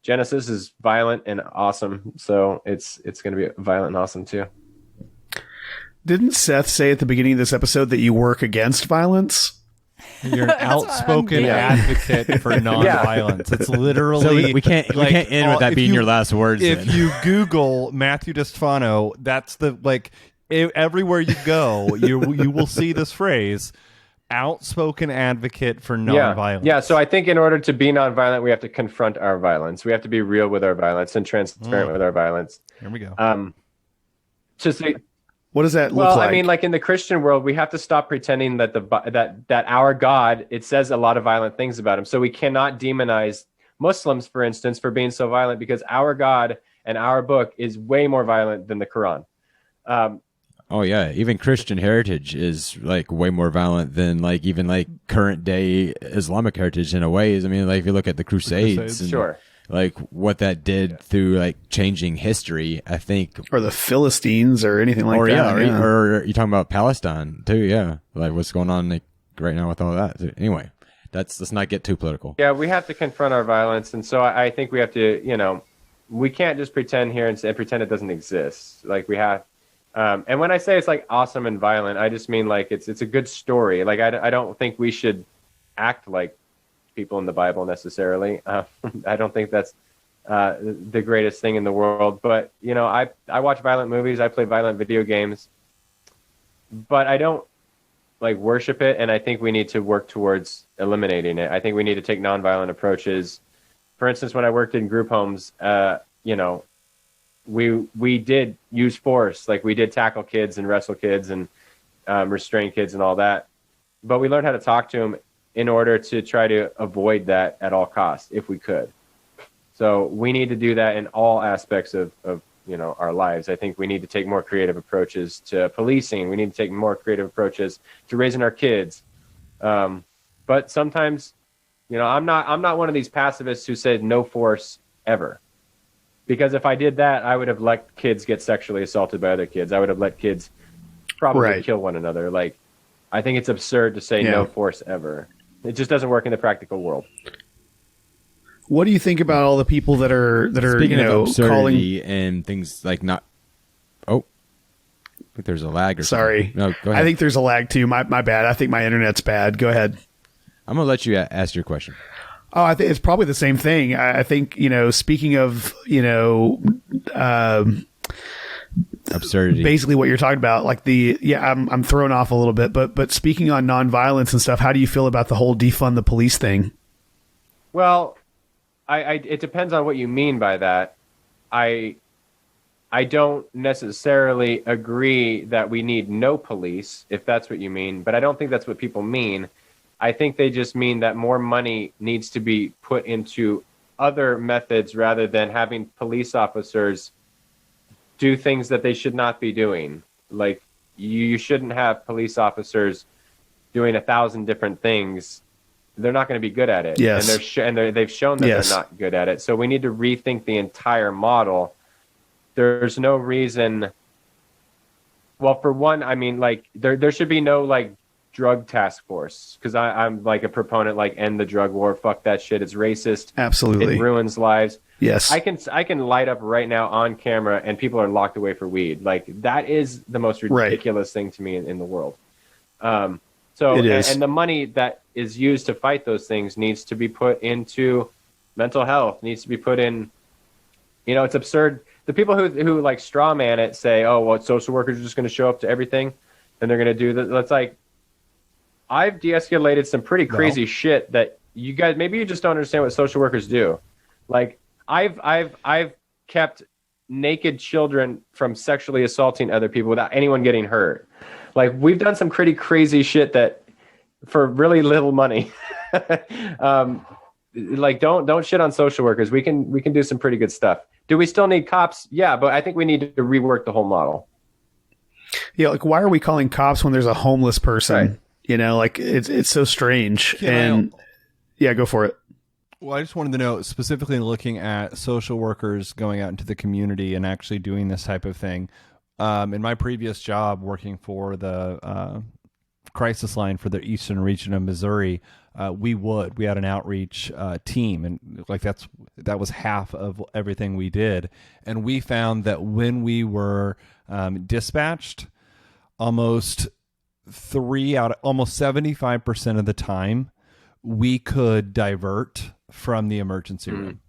Genesis is violent and awesome. So it's going to be violent and awesome too. Didn't Seth say at the beginning of this episode that you work against violence? You're an outspoken advocate for nonviolence. It's literally so we can't end with that being your last words. If you Google Matthew Distefano, that's everywhere you go, you will see this phrase, outspoken advocate for nonviolence. Yeah. So I think in order to be nonviolent, we have to confront our violence. We have to be real with our violence and transparent with our violence. Here we go. What does that look like? Well, I mean, like in the Christian world, we have to stop pretending that that our God, it says a lot of violent things about him. So we cannot demonize Muslims, for instance, for being so violent, because our God and our book is way more violent than the Quran. Oh yeah, even Christian heritage is like way more violent than like even like current day Islamic heritage in a way. I mean, like if you look at the Crusades. Sure. like what that did through like changing history. I think, or the Philistines or anything like that. Or you're talking about Palestine too. Yeah, like what's going on like right now with all that. So anyway, let's not get too political. Yeah, we have to confront our violence, and so I think we have to, we can't just pretend here and pretend it doesn't exist. Like we have, and when I say it's like awesome and violent, I just mean like it's a good story. Like I don't think we should act like people in the Bible necessarily. I don't think that's the greatest thing in the world. But I watch violent movies. I play violent video games, but I don't like worship it. And I think we need to work towards eliminating it. I think we need to take nonviolent approaches. For instance, when I worked in group homes, we did use force. Like we did tackle kids and wrestle kids and restrain kids and all that. But we learned how to talk to them in order to try to avoid that at all costs, if we could. So we need to do that in all aspects of our lives. I think we need to take more creative approaches to policing. We need to take more creative approaches to raising our kids. But sometimes, I'm not one of these pacifists who said no force ever. Because if I did that, I would have let kids get sexually assaulted by other kids. I would have let kids probably kill one another. Like, I think it's absurd to say no force ever. It just doesn't work in the practical world. What do you think about all the people that are Speaking of absurdity calling and things like not? Oh, I think there's a lag or sorry. something. No, go ahead. I think there's a lag too. My bad. I think my internet's bad. Go ahead. I'm gonna let you ask your question. Oh, I think it's probably the same thing. I think speaking of absurdity, basically what you're talking about, like I'm thrown off a little bit, but speaking on nonviolence and stuff, how do you feel about the whole defund the police thing? Well, it depends on what you mean by that. I don't necessarily agree that we need no police, if that's what you mean, but I don't think that's what people mean. I think they just mean that more money needs to be put into other methods rather than having police officers do things that they should not be doing. Like, you shouldn't have police officers doing 1,000 different things. They're not going to be good at it. Yes. And they've shown that they're not good at it. So we need to rethink the entire model. There's no reason. Well, for one, I mean, like, there should be no, like, drug task force, because I'm like a proponent, like, end the drug war. Fuck that shit. It's racist. Absolutely. It ruins lives. Yes. I can light up right now on camera and people are locked away for weed. Like, that is the most ridiculous thing to me in the world. So it is. And the money that is used to fight those things needs to be put into mental health, needs to be put in, it's absurd. The people who like straw man it say, oh, well, social workers are just going to show up to everything and they're going to do that. That's like, I've de-escalated some pretty crazy shit that you guys, maybe you just don't understand what social workers do. Like, I've kept naked children from sexually assaulting other people without anyone getting hurt. Like, we've done some pretty crazy shit that for really little money. Like, don't shit on social workers. We can do some pretty good stuff. Do we still need cops? Yeah, but I think we need to rework the whole model. Yeah, like, why are we calling cops when there's a homeless person? Right. Like, it's so strange. Go for it. Well, I just wanted to know, specifically looking at social workers going out into the community and actually doing this type of thing. In my previous job working for the crisis line for the eastern region of Missouri, we had an outreach team, and like that was half of everything we did. And we found that when we were dispatched, almost 75% of the time, we could divert from the emergency room.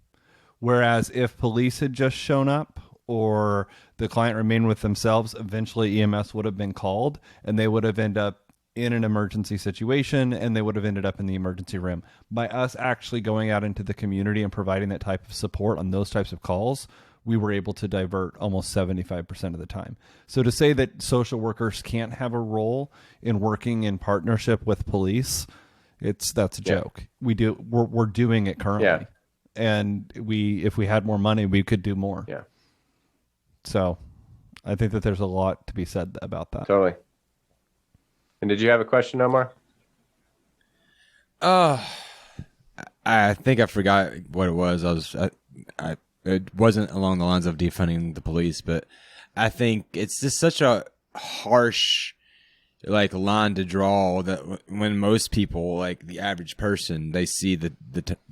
Whereas if police had just shown up or the client remained with themselves, eventually EMS would have been called and they would have ended up in an emergency situation and they would have ended up in the emergency room. By us actually going out into the community and providing that type of support on those types of calls, we were able to divert almost 75% of the time. So to say that social workers can't have a role in working in partnership with police, that's a joke. We're doing it currently. And if we had more money, we could do more. Yeah. So I think that there's a lot to be said about that. Totally. And did you have a question, Omar? I think I forgot what it was. it wasn't along the lines of defunding the police, but I think it's just such a harsh line to draw that when most people, like the average person, they see the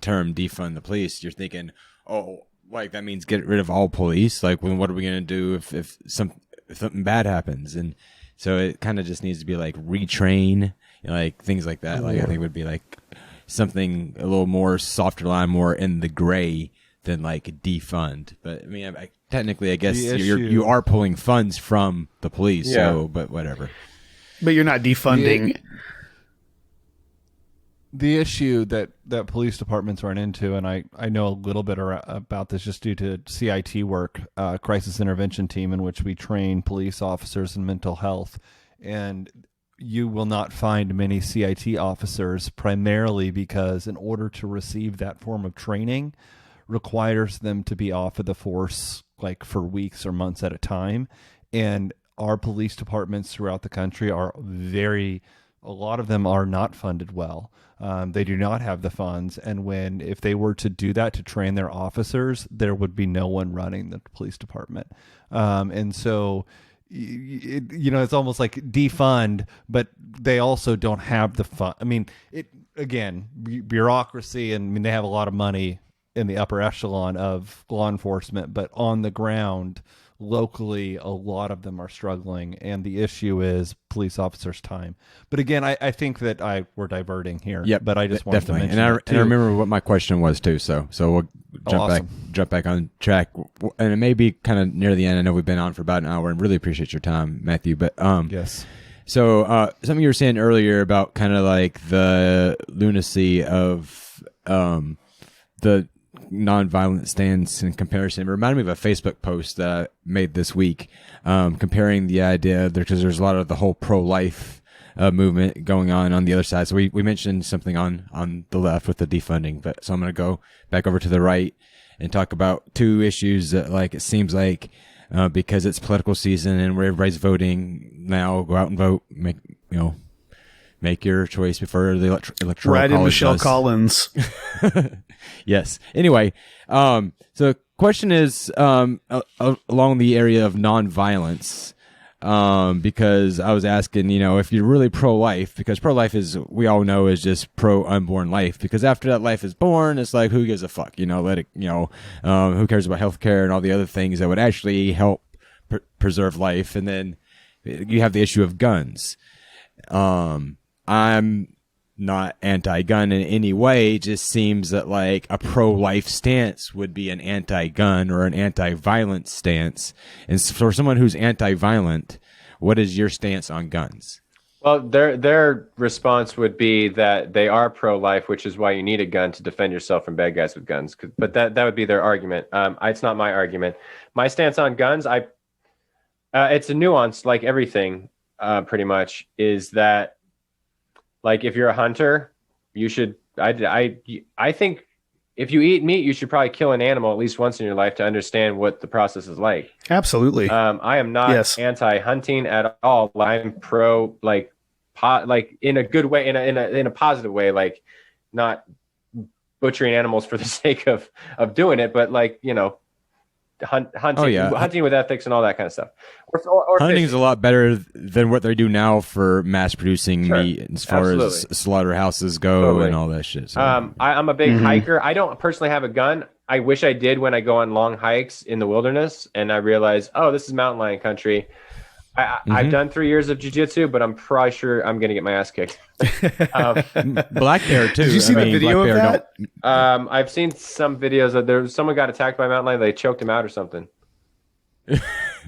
term defund the police, you're thinking, oh, that means get rid of all police. Like, what are we going to do if something bad happens? And so it kind of just needs to be retrain, things like that. I think would be something a little more softer line, more in the gray than defund. But I mean, technically, I guess you are pulling funds from the police. Yeah. So, but whatever. But you're not defunding. The issue that police departments run into, and I know a little bit about this just due to CIT work, crisis intervention team, in which we train police officers in mental health. And you will not find many CIT officers, primarily because in order to receive that form of training requires them to be off of the force for weeks or months at a time. And our police departments throughout the country are a lot of them are not funded well. They do not have the funds. And if they were to do that to train their officers, there would be no one running the police department. And so, it's almost like defund, but they also don't have the fund. I mean, bureaucracy, and I mean, they have a lot of money in the upper echelon of law enforcement, but on the ground, locally, a lot of them are struggling, and the issue is police officers' time. But again, I think that we're diverting here. Yep, but I just wanted to mention and I remember what my question was too. So we'll awesome. jump back on track, and it may be kind of near the end. I know we've been on for about an hour, and really appreciate your time, Matthew. But yes. So something you were saying earlier about kind of the lunacy of the nonviolent stance in comparison. It reminded me of a Facebook post that I made this week, comparing the idea because there's a lot of the whole pro-life movement going on the other side. So we mentioned something on the left with the defunding, but so I'm going to go back over to the right and talk about two issues that it seems because it's political season and where everybody's voting now, go out and vote, make your choice before the electoral Right college in Michelle does. Collins. Yes. Anyway, so the question is along the area of nonviolence, because I was asking, if you're really pro-life, because pro-life is, we all know, is just pro-unborn life, because after that life is born, it's who gives a fuck, let it, who cares about healthcare and all the other things that would actually help preserve life. And then you have the issue of guns. I'm not anti-gun in any way. It just seems that a pro-life stance would be an anti-gun or an anti-violence stance. And for someone who's anti-violent, what is your stance on guns? Well, their response would be that they are pro-life, which is why you need a gun to defend yourself from bad guys with guns. But that would be their argument. It's not my argument. My stance on guns, it's a nuance, like everything, pretty much, is that if you're a hunter, you should. I think if you eat meat, you should probably kill an animal at least once in your life to understand what the process is like. Absolutely. I am not anti-hunting at all. I'm pro, in a good way, in a positive way, not butchering animals for the sake of doing it, but hunting with ethics and all that kind of stuff. Or hunting is a lot better than what they do now for mass producing meat as far as slaughterhouses go and all that shit. So, I'm a big hiker. I don't personally have a gun. I wish I did when I go on long hikes in the wilderness and I realize, this is mountain lion country. I've done 3 years of jiu-jitsu, but I'm probably sure I'm going to get my ass kicked. Black bear too. Did you see the video of that? I've seen some videos of someone got attacked by a mountain lion. They choked him out or something.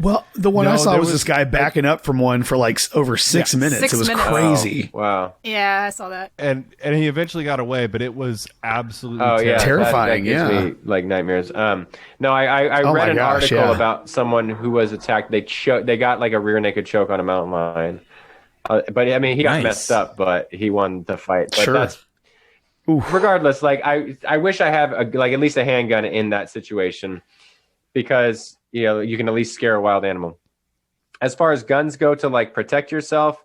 Well, the one I saw was this guy backing up from one for over 6 minutes. 6 it was minutes. crazy. Oh, wow. Yeah, I saw that. And he eventually got away, but it was absolutely terrifying. That gives me nightmares. No, I read an article about someone who was attacked. They got a rear naked choke on a mountain lion. But I mean, he got messed up, but he won the fight. But that's regardless. I wish I have at least a handgun in that situation, because you can at least scare a wild animal. As far as guns go to protect yourself,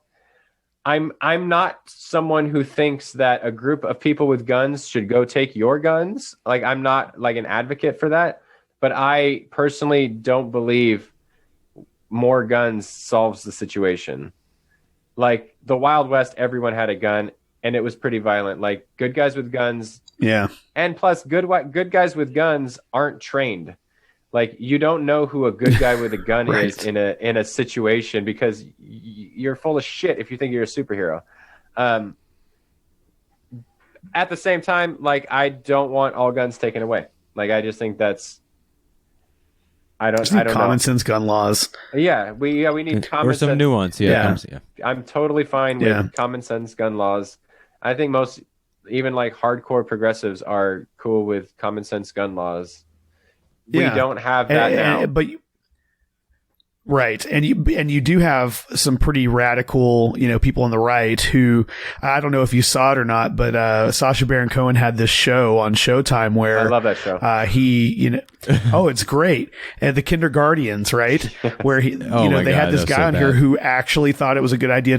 I'm not someone who thinks that a group of people with guns should go take your guns. Like, I'm not like an advocate for that, but I personally don't believe more guns solves the situation. Like the Wild West, everyone had a gun and it was pretty violent. Like good guys with guns. Yeah. And plus good guys with guns aren't trained. Like you don't know who a good guy with a gun Right. is in a situation because you're full of shit if you think you're a superhero. At the same time, like I don't want all guns taken away. Like I just think that's I don't common know. sense gun laws. Yeah, we need common Or some sense. nuance. Yeah. I'm totally fine with Yeah. common sense gun laws. I think most even like hardcore progressives are cool with common sense gun laws. We Yeah. don't have that now. Right, and you do have some pretty radical, people on the right who I don't know if you saw it or not, but Sacha Baron Cohen had this show on Showtime where I love that show. it's great, and the Kindergartens, right, where my they had God, this that's guy so on here bad. who actually thought it was a good idea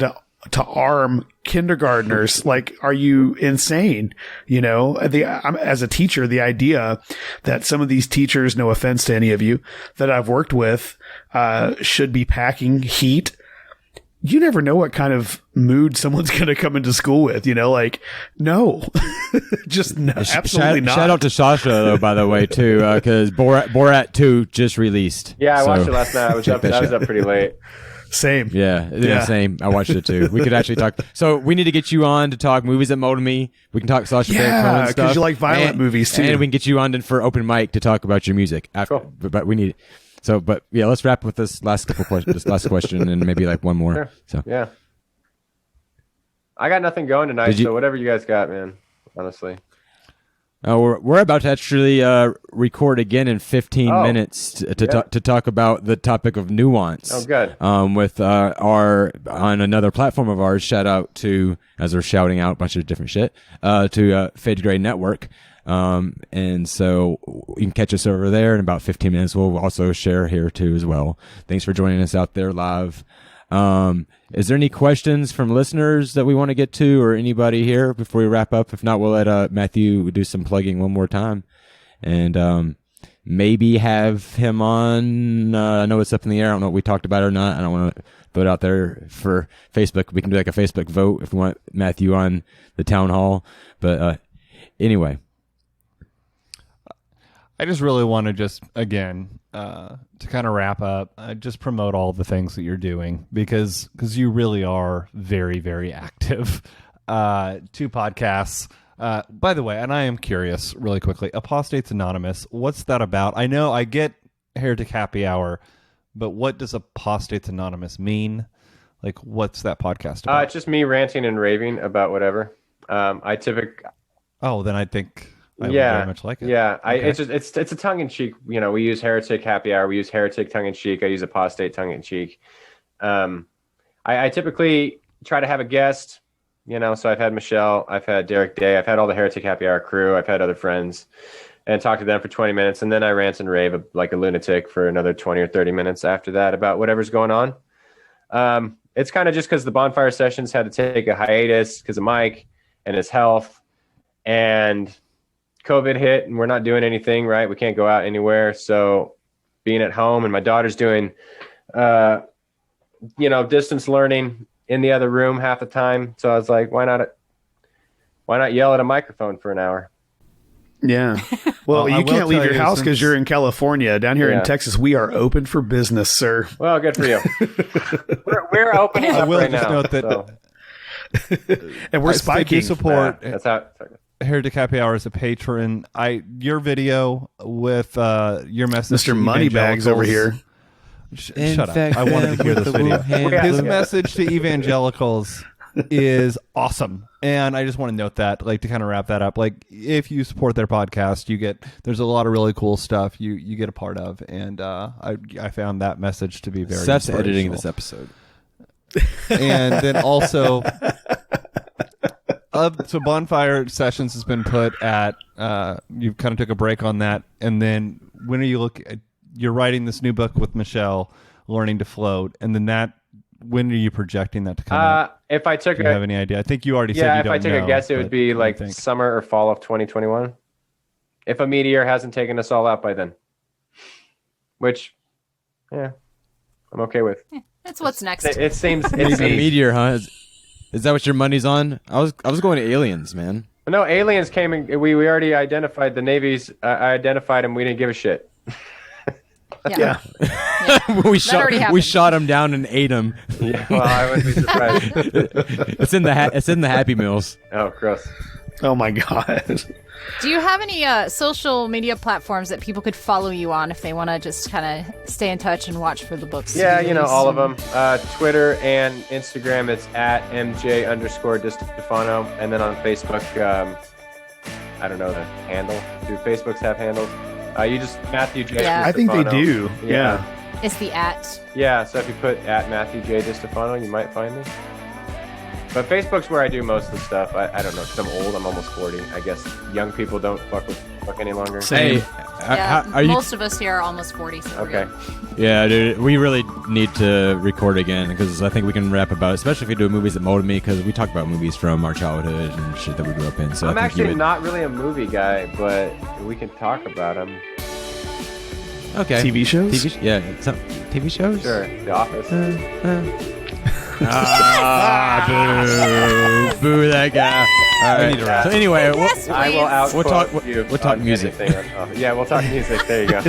to arm kindergartners. Like, are you insane? As a teacher, the idea that some of these teachers, no offense to any of you that I've worked with, should be packing heat. You never know what kind of mood someone's going to come into school with, no, just no, absolutely not. Shout out to Sasha, though, by the way, too, because Borat 2 just released. Yeah, I watched So- it last night. I was up pretty late. Same. Yeah, same. I watched it too. We could actually talk. So we need to get you on to talk movies that molded me. We can talk Sacha Baron Cohen Yeah, stuff. because you like violent movies too. And we can get you on for open mic to talk about your music. After, Cool. but we need. So, but yeah, let's wrap with this last couple questions. This last question, and maybe like one more. Sure. So Yeah. I got nothing going tonight, Did you- so whatever you guys got, man. Honestly. we're about to actually record again in 15 minutes to talk about the topic of nuance. Oh, good. With on another platform of ours, shout out to, as we're shouting out a bunch of different shit, to Fade Grade Network. And so you can catch us over there in about 15 minutes. We'll also share here too as well. Thanks for joining us out there live. Is there any questions from listeners that we want to get to, or anybody here before we wrap up? If not, we'll let Matthew do some plugging one more time, and maybe have him on. I know it's up in the air. I don't know what we talked about or not. I don't want to put it out there for Facebook. We can do like a Facebook vote if we want Matthew on the town hall. But anyway. I just really want to just, again, to kind of wrap up, just promote all the things that you're doing because you really are very, very active. 2 podcasts. By the way, and I am curious really quickly, Apostates Anonymous, what's that about? I know I get Heretic Happy Hour, but what does Apostates Anonymous mean? Like, what's that podcast about? It's just me ranting and raving about whatever. Then I think I would very much like it. Yeah, Okay. it's a tongue in cheek. We use Heretic Happy Hour. We use Heretic tongue in cheek. I use Apostate tongue in cheek. I typically try to have a guest. So I've had Michelle, I've had Derek Day, I've had all the Heretic Happy Hour crew, I've had other friends, and talk to them for 20 minutes, and then I rant and rave like a lunatic for another 20 or 30 minutes after that about whatever's going on. It's kind of just because the bonfire sessions had to take a hiatus because of Mike and his health, and COVID hit and we're not doing anything, right? We can't go out anywhere. So being at home, and my daughter's doing, distance learning in the other room half the time. So I was like, why not yell at a microphone for an hour? Yeah. Well, I you will can't leave tell your you, house because since- you're in California. Down here Yeah. in Texas, we are open for business, sir. Well, good for you. we're opening I up will right just now. note that so And we're I think spiking. you support that's how. Sorry. Heretic Happy Hour as a patron. Your video with your message, Mr. to Moneybags over evangelicals- here. Shut up! I wanted to hear this video. His message to evangelicals is awesome, and I just want to note that, like, to kind of wrap that up. Like, if you support their podcast, there's a lot of really cool stuff you get a part of, and I found that message to be very. Seth's editing inspirational. this episode. And then also, so Bonfire Sessions has been put at, you kind of took a break on that. And then when are you're writing this new book with Michelle, Learning to Float. And then that when are you projecting that to come out? If I took Do you have any idea? I think you already said you if don't I took know, a guess, it but would be what do you like think? summer or fall of 2021. If a meteor hasn't taken us all out by then, which, yeah, I'm okay with. That's what's next. It seems. A meteor, huh? Is that what your money's on? I was going to aliens, man. No, aliens came and we already identified the Navy's. I identified them. We didn't give a shit. Yeah. we already happened. shot him down and ate him. Yeah, well, I wouldn't be surprised. It's in the Happy Meals. Oh, gross. Oh my god. Do you have any social media platforms that people could follow you on if they want to just kind of stay in touch and watch for the books? Yeah, all of them. Twitter and Instagram, it's at MJ_Distefano. And then on Facebook, I don't know the handle. Do Facebooks have handles? You just Matthew J. Yeah. I think they Distefano. do. Yeah. It's the @ Yeah, so if you put at Matthew J. Distefano, you might find me. But Facebook's where I do most of the stuff. I don't know, because I'm old. I'm almost 40. I guess young people don't fuck any longer. Same. Hey, Yeah, are you? most of us here are almost 40. So Okay. Yeah, dude, we really need to record again because I think we can rap about it, especially if we do movies that molded me, because we talk about movies from our childhood and shit that we grew up in. So I'm I think you actually would... not really a movie guy, but we can talk about them. Okay. TV shows? TV shows? Sure. The Office. Boo that guy. All right. need to wrap. So anyway, Yes, I will out. We'll talk- You we'll talk on music. anything on- yeah, we'll talk music. There you go.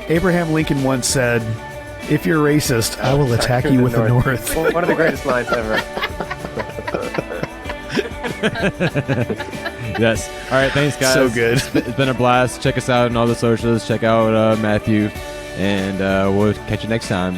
Abraham Lincoln once said, "If you're racist, I will attack you with the North." Well, one of the greatest lines ever. yes. All right. Thanks, guys. So good. It's been a blast. Check us out on all the socials. Check out Matthew, and we'll catch you next time.